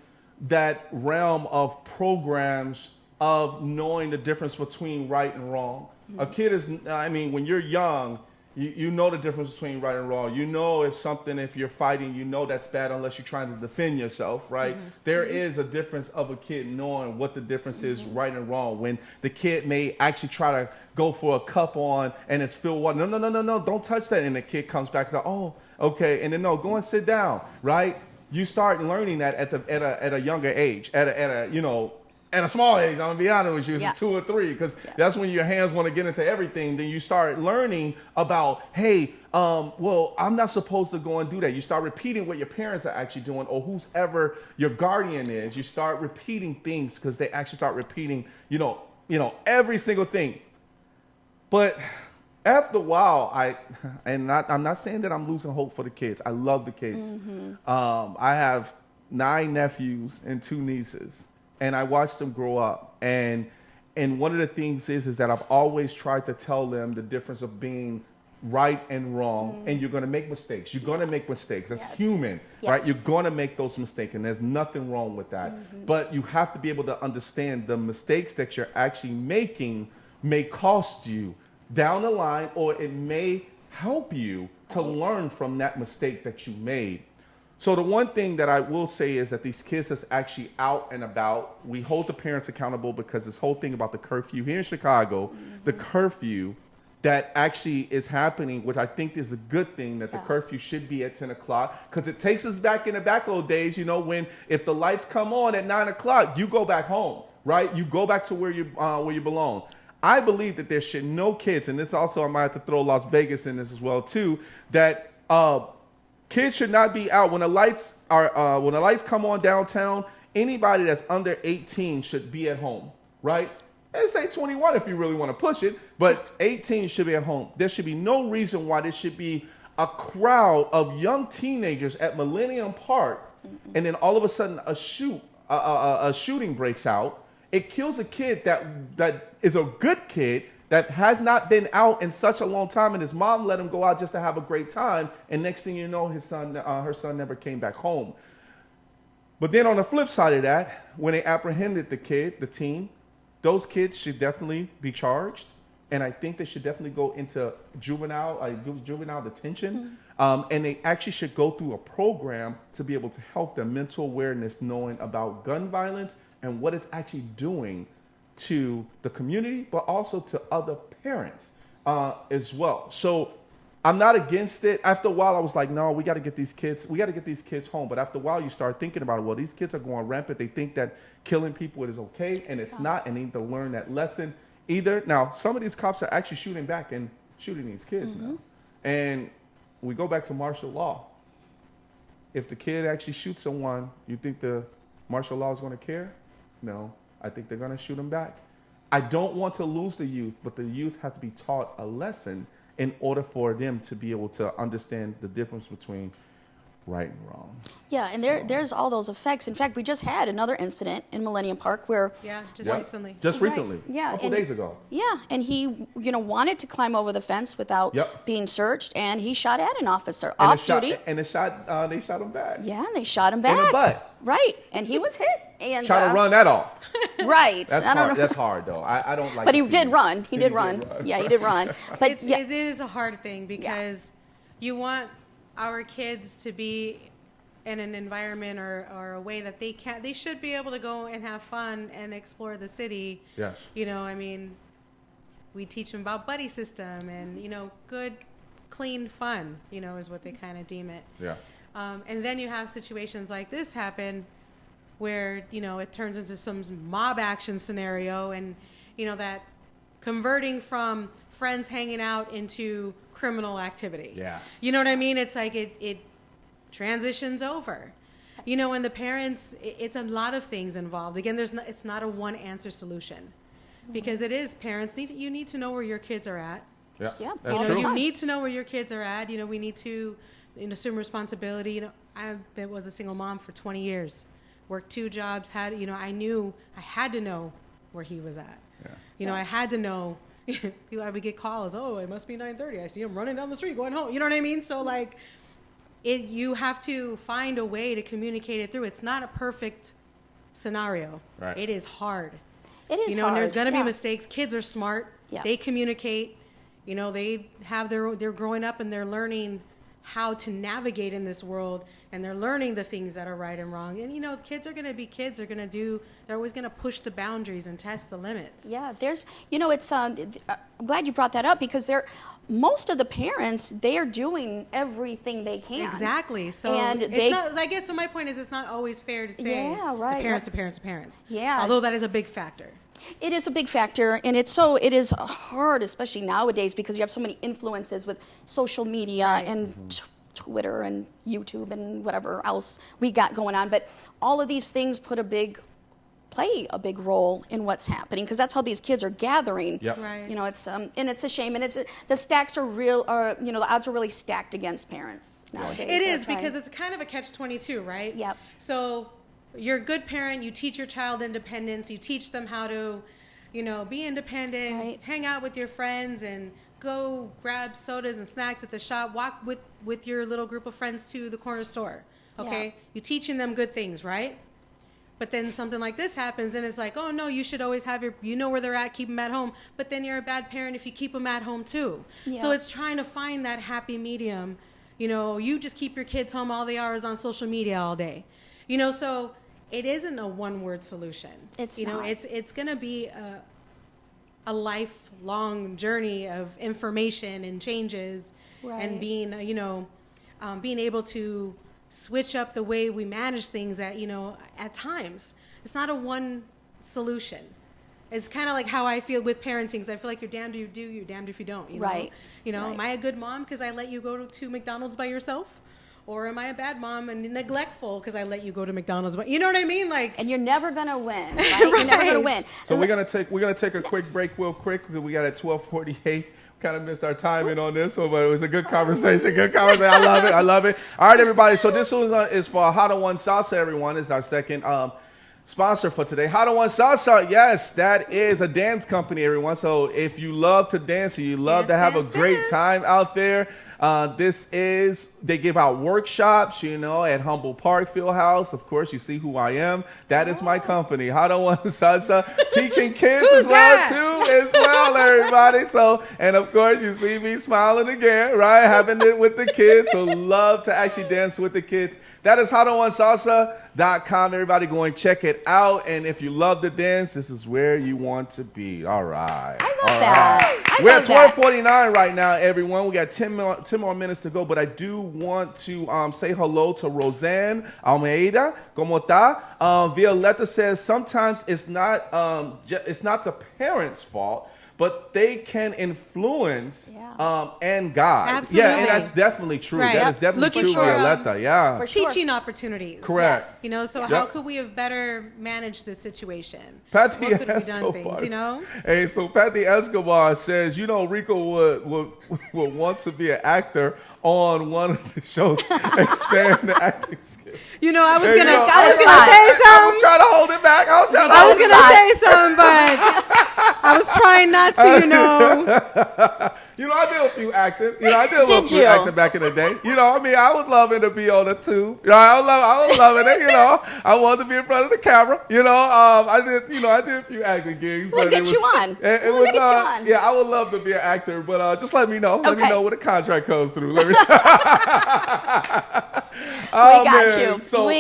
that realm of programs of knowing the difference between right and wrong. A kid is, when you're young, you know the difference between right and wrong. You know if you're fighting, you know that's bad unless you're trying to defend yourself, right? There is a difference of a kid knowing what the difference is right and wrong. When the kid may actually try to go for a cup on and it's filled water. No, don't touch that. And the kid comes back and says, oh, okay. And then no, go and sit down, right? You start learning that at a younger age, at a small age. I'm gonna be honest with you, it's 2 or 3, because that's when your hands want to get into everything. Then you start learning about, hey, well, I'm not supposed to go and do that. You start repeating what your parents are actually doing, or whoever your guardian is. You start repeating things because they actually start repeating, every single thing. But after a while, I'm not saying that I'm losing hope for the kids. I love the kids. I have 9 nephews and 2 nieces. And I watched them grow up. And one of the things is that I've always tried to tell them the difference of being right and wrong. And you're going to make mistakes. You're going to make mistakes. That's human, right? You're going to make those mistakes. And there's nothing wrong with that. But you have to be able to understand the mistakes that you're actually making may cost you down the line, or it may help you to learn from that mistake that you made. So the one thing that I will say is that these kids that's actually out and about, we hold the parents accountable, because this whole thing about the curfew here in Chicago, the curfew that actually is happening, which I think is a good thing, that the curfew should be at 10 o'clock, because it takes us back in the back old days, when if the lights come on at 9 o'clock, you go back home, right? You go back to where you belong. I believe that there should no kids, and this also I might have to throw Las Vegas in this as well too, that kids should not be out when the lights come on downtown. Anybody that's under 18 should be at home, right? And say 21 if you really want to push it, but 18 should be at home. There should be no reason why there should be a crowd of young teenagers at Millennium Park, and then all of a sudden a shooting breaks out. It kills a kid that is a good kid, that has not been out in such a long time, and his mom let him go out just to have a great time, and next thing you know, her son never came back home. But then on the flip side of that, when they apprehended the teen, those kids should definitely be charged, and I think they should definitely go into juvenile detention, and they actually should go through a program to be able to help them mental awareness, knowing about gun violence and what it's actually doing to the community, but also to other parents as well. So I'm not against it. After a while, I was like, no, we got to get these kids home. But after a while, you start thinking about it. Well, these kids are going rampant. They think that killing people is okay, and it's not, and they need to learn that lesson either. Now, some of these cops are actually shooting back and shooting these kids now. And we go back to martial law. If the kid actually shoots someone, you think the martial law is going to care? No. I think they're going to shoot them back. I don't want to lose the youth, but the youth have to be taught a lesson in order for them to be able to understand the difference between right and wrong. Yeah, and there's all those effects. In fact, we just had another incident in Millennium Park where... recently. Just recently. Yeah. A couple days ago. Yeah, and he, wanted to climb over the fence without being searched, and he shot at an officer off-duty. They shot him back. Yeah, and they shot him back. In the butt. Right, and he was hit. And trying to run that off. Right. That's hard. That's hard, though. I don't like. But he did run. He did run. Yeah, he did run. But it is a hard thing, because you want our kids to be in an environment or a way that they should be able to go and have fun and explore the city. Yes. We teach them about buddy system and good, clean fun. Is what they kind of deem it. Yeah. And then you have situations like this happen, where it turns into some mob action scenario, and that converting from friends hanging out into criminal activity. Yeah. You know what I mean? It's like it transitions over. And the parents, it's a lot of things involved. Again, it's not a one answer solution, because it is parents you need to know where your kids are at. Yeah. That's true. You need to know where your kids are at. We need to assume responsibility. I was a single mom for 20 years. Worked 2 jobs, I knew I had to know where he was at. Yeah. I had to know. I would get calls, it must be 9:30. I see him running down the street going home. You know what I mean? So you have to find a way to communicate it through. It's not a perfect scenario. Right. It is hard. It is and there's hard, going to be yeah. mistakes. Kids are smart. Yeah. They communicate. They're growing up and they're learning how to navigate in this world, and they're learning the things that are right and wrong. And kids are going to be kids. They're always going to push the boundaries and test the limits. Yeah, there's, it's, I'm glad you brought that up because most of the parents, they are doing everything they can. Exactly. So and it's not, I guess, so my point is it's not always fair to say Yeah, right, the parents, right. the parents, the parents. Yeah. Although that is a big factor. It is a big factor, and it is hard, especially nowadays, because you have so many influences with social media and Twitter and YouTube and whatever else we got going on. But all of these things play a big role in what's happening, because that's how these kids are gathering. Yep. Right. It's and it's a shame, and the stacks are real. The odds are really stacked against parents nowadays. It is, That's because right. it's kind of a catch-22, right? Yep. So you're a good parent. You teach your child independence. You teach them how to, be independent, Right. hang out with your friends, and go grab sodas and snacks at the shop. Walk with your little group of friends to the corner store. Okay? Yeah. You're teaching them good things, right? But then something like this happens, and it's like, oh, no, you should always have where they're at, keep them at home. But then you're a bad parent if you keep them at home, too. Yeah. So it's trying to find that happy medium. You just keep your kids home all the hours on social media all day. So it isn't a one-word solution. It's not. not. It's going to be a lifelong journey of information and changes, Right. and being, being able to switch up the way we manage things at times. It's not a one solution. It's kind of like how I feel with parenting. 'Cause I feel like you're damned if you do, you're damned if you don't. Right. Right. Right. Am I a good mom because I let you go to McDonald's by yourself? Or am I a bad mom and neglectful because I let you go to McDonald's? You know what I mean? And you're never gonna win, right? You're never gonna win. So we're gonna take a quick break, real quick, because we got at 12:48. Kind of missed our timing on this one, but it was a good conversation. I love it. All right, everybody. So this one is for Hot on One Salsa. Everyone, is our second sponsor for today. Hot on One Salsa. Yes, that is a dance company, everyone. So if you love to dance and you love to have a great time out there, they give out workshops, at Humble Park Fieldhouse. Of course, you see who I am. That is my company, Hot on One Salsa, teaching kids as well, everybody. So, and of course, you see me smiling again, right? Having it with the kids. So love to actually dance with the kids. That is hotonOneSalsa.com. Everybody go and check it out. And if you love to dance, this is where you want to be. All right. I love that. We're at 12:49 right now, everyone. We got 10 more minutes to go, but I do want to say hello to Roseanne Almeida. ¿Cómo está? Violetta says sometimes it's not the parents' fault, but they can influence and guide. Absolutely. Yeah, and that's definitely true. Right. That is definitely Looking true, for, Violetta. Yeah. for sure. teaching opportunities. Correct. Yes. So how could we have better managed this situation? Patty What could we Escobar. done things, Hey, so Patty Escobar says, Rico would want to be an actor on one of the shows, expand the acting skills. I was Hey, gonna I say was something. trying to hold it back. I was gonna say something, but I was trying not to, I did a few acting. I did a little bit acting back in the day. I was loving to be on the tube. I was loving it. I wanted to be in front of the camera. I did a few acting gigs. We'll get you on. We'll get you on. Yeah, I would love to be an actor, but just let me know. Let me know when the contract comes through. We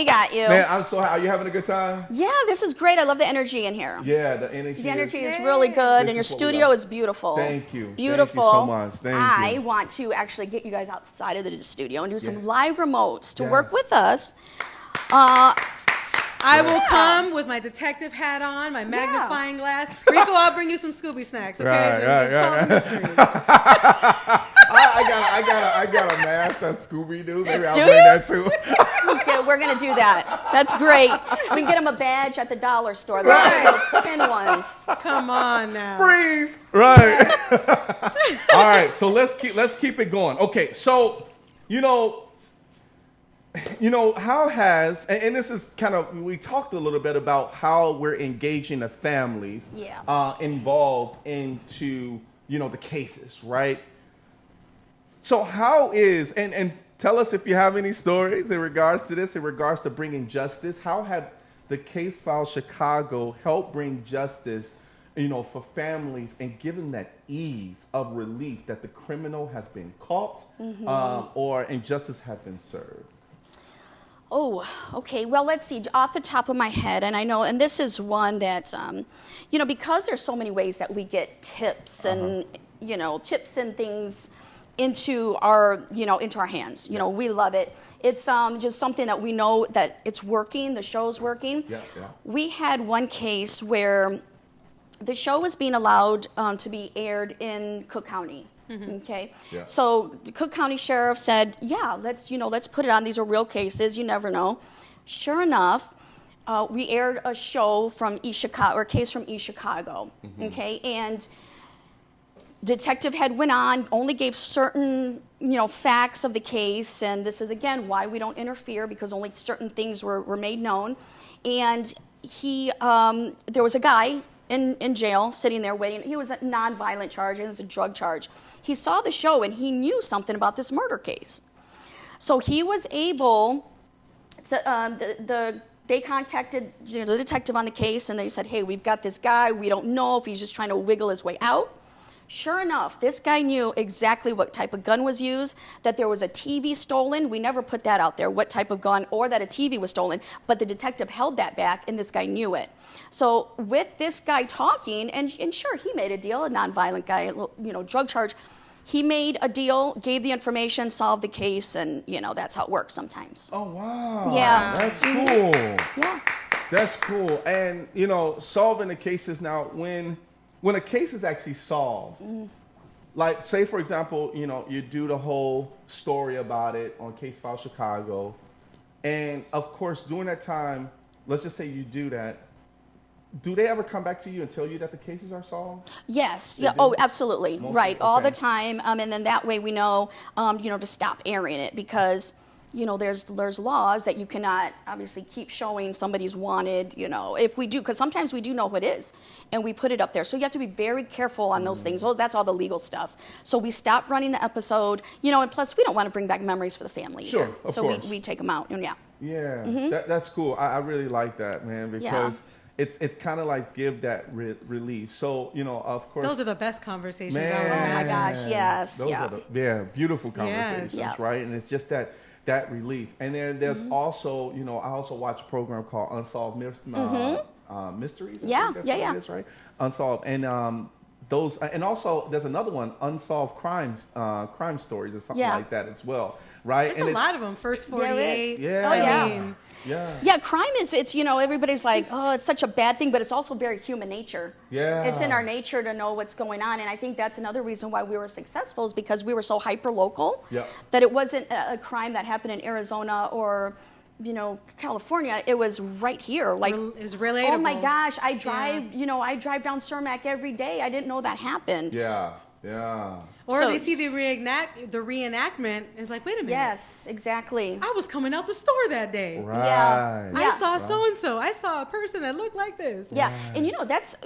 got you. Man, I'm so happy. Are you having a good time? Yeah, this is great. I love the energy in here. Yeah, the energy. The energy is really good, and your studio is beautiful. Thank you. Beautiful. Thank you so much. Thank I you. want to actually get you guys outside of the studio and do some live remotes to work with us. I will come with my detective hat on, my magnifying glass. Rico, I'll bring you some Scooby snacks, okay? Solve mysteries. I got a mask that's Scooby Doo. Maybe I'll Do bring you? that too. Yeah, we're gonna do that. That's great. We can get them a badge at the dollar store. Right. Those tin ones. Come on now. Freeze. Right. All right. So let's keep it going. Okay. So, how has, and this is kind of, we talked a little bit about how we're engaging the families involved into, the cases, right? So how is, and tell us if you have any stories in regards to this, in regards to bringing justice, how the Case File Chicago help bring justice, for families and give them that ease of relief that the criminal has been caught or injustice has been served? Oh, okay. Well, let's see. Off the top of my head, and I know, and this is one that, because there's so many ways that we get tips and, tips and things into our hands. We love it. It's just something that we know that it's working. The show's working. Yeah. We had one case where the show was being allowed to be aired in Cook County. Okay. Yeah. So the Cook County Sheriff said, "Yeah, let's put it on. These are real cases. You never know." Sure enough, we aired a show from East Chicago, or a case from East Chicago. Okay, and detective head went on, only gave certain facts of the case, and this is again why we don't interfere, because only certain things were made known. And there was a guy in jail sitting there waiting. He was a non-violent charge. It was a drug charge. He saw the show and he knew something about this murder case. So he was able to, they contacted the detective on the case, and they said, "Hey, we've got this guy. We don't know if he's just trying to wiggle his way out." Sure enough, this guy knew exactly what type of gun was used, that there was a TV stolen. We never put that out there, what type of gun, or that a TV was stolen, but the detective held that back, and this guy knew it. So with this guy talking, and sure, he made a deal, a nonviolent guy, drug charge. He made a deal, gave the information, solved the case, and, that's how it works sometimes. Oh, wow. Yeah. That's cool. Yeah. That's cool. And, solving the cases now, when a case is actually solved, like say for example, you do the whole story about it on Case File Chicago, and of course during that time, let's just say you do that, do they ever come back to you and tell you that the cases are solved? Yes. They Yeah. do? Oh, absolutely. Mostly? Right. All the Okay. time. And then that way we know, to stop airing it, because there's laws that you cannot obviously keep showing somebody's wanted, if we do, because sometimes we do know who it is and we put it up there. So you have to be very careful on those things. Oh, that's all the legal stuff. So we stopped running the episode, and plus we don't want to bring back memories for the family either. Sure, of so course. we take them out, and yeah. Yeah, that's cool. I really like that, man, because it's kind of like give that relief. So, of course. Those are the best conversations. Man, I would Oh my imagine. gosh, yes. Those Yeah. are beautiful conversations, Yes. Yeah. right? And it's just that relief. And then there's also, I also watch a program called Unsolved Mysteries. I Yeah, think that's yeah, what yeah. it is, right? Unsolved. And those, and also there's another one, Unsolved crime stories or something Yeah. like that as well, right? There's a lot of them. First 48. Yeah. Oh, yeah. I mean, Yeah, crime is, it's, everybody's like, oh, it's such a bad thing, but it's also very human nature. Yeah. It's in our nature to know what's going on. And I think that's another reason why we were successful, is because we were so hyper local Yeah. that it wasn't a crime that happened in Arizona or, California. It was right here. Like, it was relatable. oh my gosh, I drive down Cermak every day. I didn't know that happened. Yeah. Or So they see the reenactment. It's like, wait a minute. Yes, exactly. I was coming out the store that day. Right. Yeah. I saw so-and-so. I saw a person that looked like this. Yeah, and that's,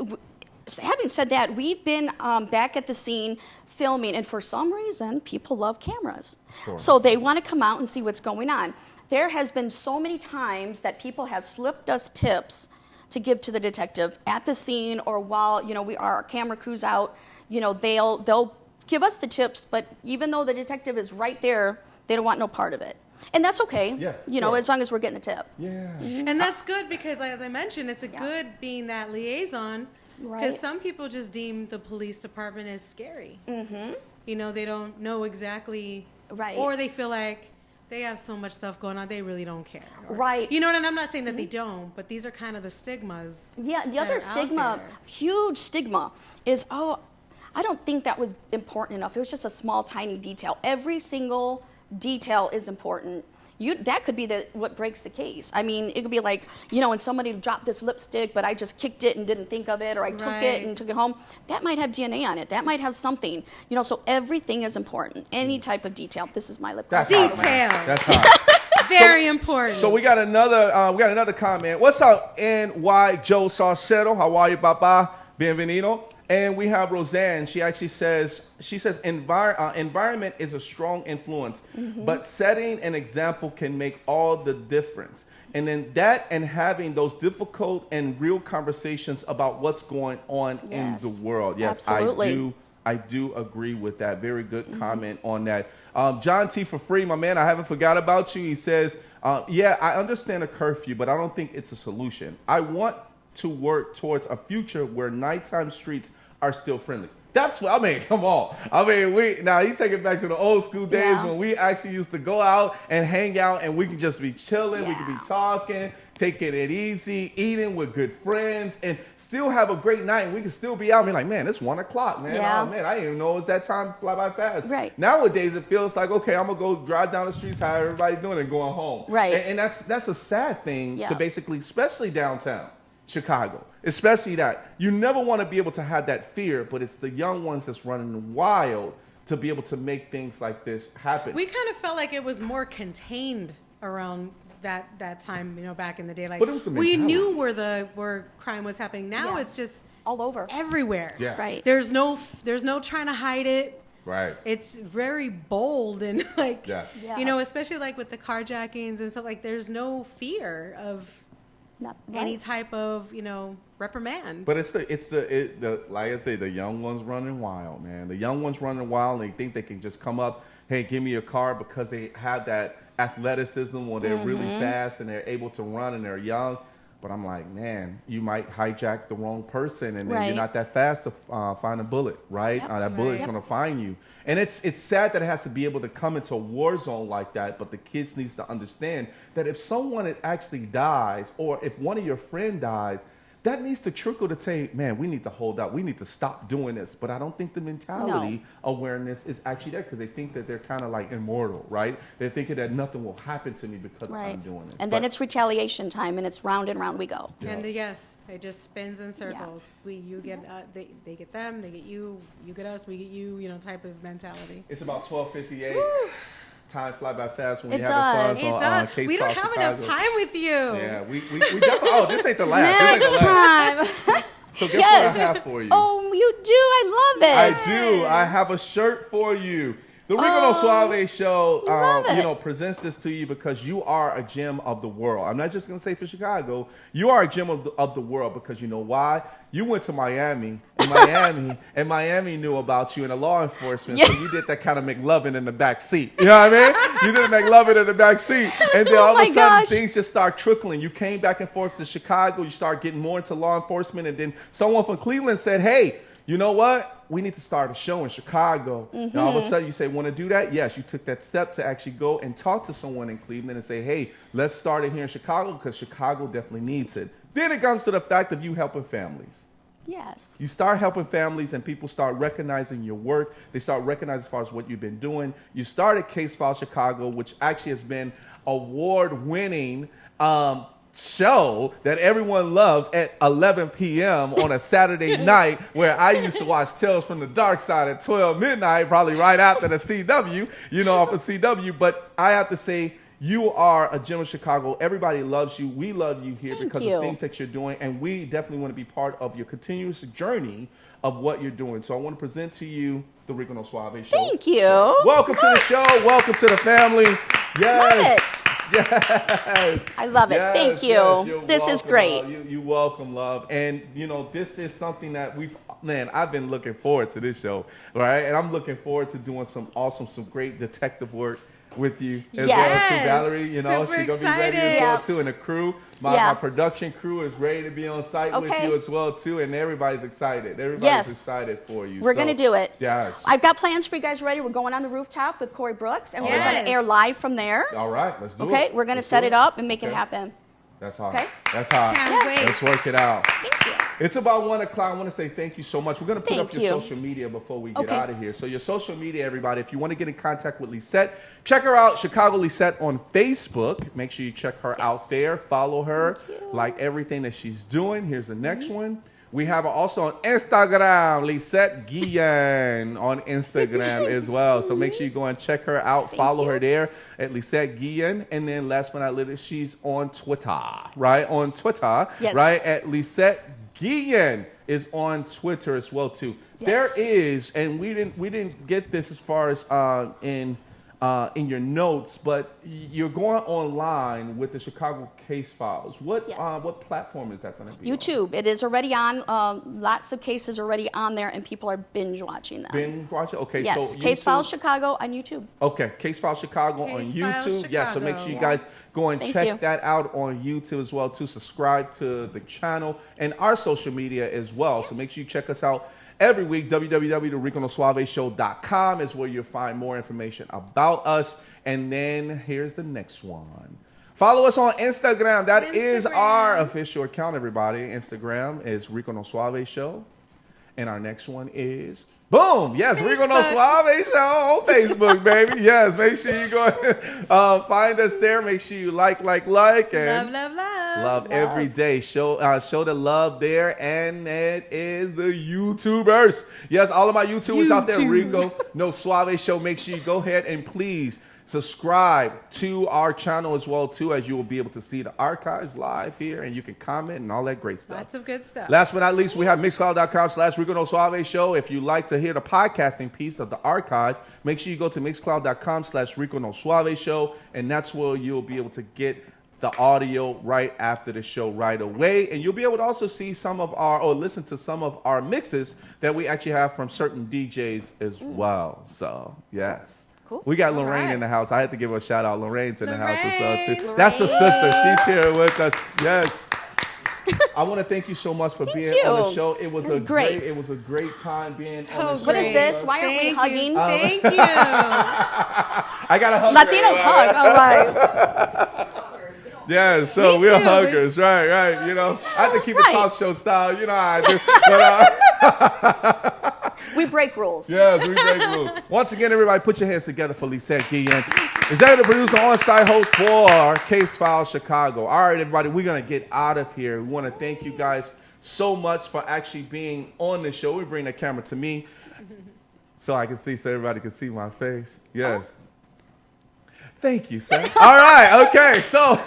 having said that, we've been back at the scene filming, and for some reason, people love cameras. Sure. So they want to come out and see what's going on. There has been so many times that people have flipped us tips to give to the detective at the scene, or while, our camera crew's out, they'll give us the tips, but even though the detective is right there, they don't want no part of it. And that's okay, Yeah, sure. as long as we're getting the tip. Yeah. And that's good because, as I mentioned, it's a good being that liaison. Because Right. some people just deem the police department as scary. Mm-hmm. They don't know exactly. Right. Or they feel like they have so much stuff going on, they really don't care. Or, Right. And I'm not saying that they don't, but these are kind of the stigmas. Yeah, the that other are out stigma, there. huge stigma, is, oh, I don't think that was important enough. It was just a small, tiny detail. Every single detail is important. That could be what breaks the case. I mean, it could be like, when somebody dropped this lipstick, but I just kicked it and didn't think of it, or I took Right. it and took it home. That might have DNA on it. That might have something. So everything is important. Any type of detail. This is my lip gloss. That's hot, man. Detail. That's hot. Very important. So we got another comment. What's up, NY Joe Saucedo? How are you, Papa? Bienvenido. And we have Roseanne. She actually says, environment is a strong influence, but setting an example can make all the difference. And then that and having those difficult and real conversations about what's going on in the world. Yes, absolutely. I do agree with that. Very good comment on that. John T. for free, my man, I haven't forgot about you. He says, yeah, I understand a curfew, but I don't think it's a solution. I want to work towards a future where nighttime streets are still friendly. That's what I mean. Come on. I mean, you take it back to the old school days when we actually used to go out and hang out, and we could just be chilling. We could be talking, taking it easy, eating with good friends, and still have a great night. And we could still be out and be like, man, it's 1 o'clock, man. Oh man, I didn't even know it was that time. Fly by fast. Right. Nowadays, it feels like, okay, I'm gonna go drive down the streets, how everybody doing, and going home. Right. And that's a sad thing to basically, especially downtown Chicago, especially that you never want to be able to have that fear, but it's the young ones that's running wild to be able to make things like this happen. We kind of felt like it was more contained around that time, back in the day. Like, but it was the we mentality. knew where crime was happening. Now it's just all over, everywhere. Yeah. Right. There's no trying to hide it. Right. It's very bold and like, Yes. especially like with the carjackings and stuff. Like, there's no fear of any type of reprimand. But it's the like I say, the young ones running wild, man. The young ones running wild, and they think they can just come up, hey, give me a car, because they have that athleticism, or they're really fast and they're able to run and they're young. But I'm like, man, you might hijack the wrong person, and then you're not that fast to find a bullet, right? Yep. That bullet's going to find you. And it's sad that it has to be able to come into a war zone like that, but the kids needs to understand that if someone actually dies, or if one of your friend dies, that needs to trickle to say, man, we need to hold up. We need to stop doing this. But I don't think the mentality awareness is actually there, because they think that they're kind of like immortal, right? They're thinking that nothing will happen to me because I'm doing this. And then it's retaliation time, and it's round and round we go. And it just spins in circles. They get them, they get you get us, we get you, type of mentality. It's about 12:58. Time fly by fast when It we having does. fun. It So, does. Case We don't File have Chicago. enough time with you. Yeah, we definitely. Oh, this ain't the last. Next This ain't the last. time. So guess what I have for you? Oh, you do. I love I it. do. I have a shirt for you. The Rico No Suave show, love it. presents this to you because you are a gem of the world. I'm not just going to say for Chicago. You are a gem of the world, because you know why? You went to Miami, and Miami knew about you and the law enforcement, so you did that kind of McLovin in the back seat. You know what I mean? You did McLovin in the back seat. And then all of a sudden, things just start trickling. You came back and forth to Chicago. You start getting more into law enforcement, and then someone from Cleveland said, hey, you know what? We need to start a show in Chicago. And all of a sudden you say, want to do that? Yes, you took that step to actually go and talk to someone in Cleveland and say, hey, let's start it here in Chicago, because Chicago definitely needs it. Then it comes to the fact of you helping families. Yes. You start helping families, and people start recognizing your work. They start recognizing as far as what you've been doing. You started Case File Chicago, which actually has been award-winning show that everyone loves at 11 p.m. on a Saturday night, where I used to watch Tales from the Dark Side at 12 midnight, probably right after the CW, off of CW. But I have to say, you are a gem of Chicago. Everybody loves you. We love you here because of things that you're doing, and we definitely want to be part of your continuous journey of what you're doing. So I want to present to you the Rico No Suave show. Thank you. Welcome to the show. Welcome to the family. Yes. Yes. I love it. Thank you. This is great. You welcome, love. And, this is something that I've been looking forward to this show, right? And I'm looking forward to doing some great detective work with you as well too, Valerie. She's gonna be ready as well too, and the crew. My production crew is ready to be on site with you as well too, and everybody's excited. Everybody's excited for you. We're gonna do it. Yes. I've got plans for you guys ready. We're going on the rooftop with Corey Brooks, and we're gonna air live from there. All right, let's do it. Okay, we're gonna set it up and make it happen. That's hot. Okay. That's hot. Can't wait. Let's work it out. Thank you. It's about 1 o'clock. I want to say thank you so much. We're going to put up your social media before we get out of here. So your social media, everybody, if you want to get in contact with Lisette, check her out, Chicago Lisette on Facebook. Make sure you check her out there. Follow her. Like everything that she's doing. Here's the next one. We have her also on Instagram, Lisette Guillen on Instagram as well. So make sure you go and check her out. Follow her there at Lisette Guillen. And then last but not least, she's on Twitter, right? On Twitter, right? At Lisette Guillen is on Twitter as well too. There is, and we didn't get this as far as in in your notes, but you're going online with the Chicago Case Files. What platform is that going to be? YouTube. It is already on. Lots of cases already on there, and people are binge watching them. Binge watching? Okay, yes. so Case Files Chicago on YouTube. Okay, Case Files Chicago on Case Files YouTube. Yeah, so make sure you guys go and Thank check you. that out on YouTube as well too. Subscribe to the channel and our social media as well. So make sure you check us out every week. www.riconosuaveshow.com is where you'll find more information about us. And then here's the next one. Follow us on Instagram. That is our official account, everybody. Instagram is Rico No Suave Show. And our next one is, boom, yes, Rico No Suave Show on Facebook, baby. Yes, make sure you go find us there. Make sure you like, and love every day. Show the love there, and it is the YouTubers. Yes, all of my YouTubers out there, Rico No Suave Show. Make sure you go ahead and please subscribe to our channel as well too, as you will be able to see the archives live here, and you can comment and all that great stuff. Lots of good stuff. Last but not least, we have mixcloud.com/Rico No Suave Show. If you like to hear the podcasting piece of the archive, make sure you go to mixcloud.com/Rico No Suave Show, and that's where you'll be able to get the audio right after the show right away. And you'll be able to also see listen to some of our mixes that we actually have from certain DJs as well. So, yes. Cool. We got Lorraine right. in the house. I had to give her a shout out. Lorraine's in the house as well too. Lorraine. That's the sister. She's here with us. Yes. I want to thank you so much for being on the show. It was great. It was a great time being on the show. What is this? Why aren't we hugging? Thank you. I got a hug. Latinos hug. All right. Yeah, so we're huggers, right. You know, I have to keep it talk show style. You know how I do. But, We break rules. yes, we break rules. Once again, everybody, put your hands together for Lisette Guillen. Executive producer, on-site host for Case Files Chicago. All right, everybody, we're going to get out of here. We want to thank you guys so much for actually being on the show. We bring the camera to me so I can see, so everybody can see my face. Yes. Thank you, sir. All right, okay. So,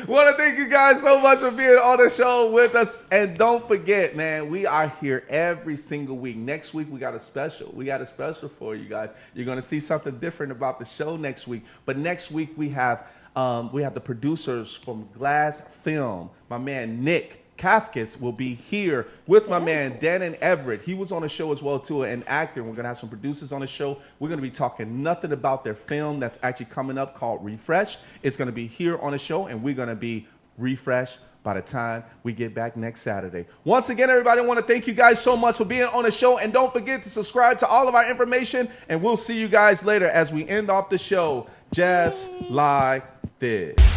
want to thank you guys so much for being on the show with us. And don't forget, man, we are here every single week. Next week, we got a special. We got a special for you guys. You're going to see something different about the show next week. But next week, we have the producers from Glass Film. My man, Nick Kafkas will be here with my man Dan and Everett. He was on the show as well too, an actor. We're gonna have some producers on the show. We're gonna be talking nothing about their film that's actually coming up called Refresh. It's gonna be here on the show, and we're gonna be refreshed by the time we get back next Saturday. Once again, everybody, I want to thank you guys so much for being on the show, and don't forget to subscribe to all of our information, and we'll see you guys later as we end off the show just like this.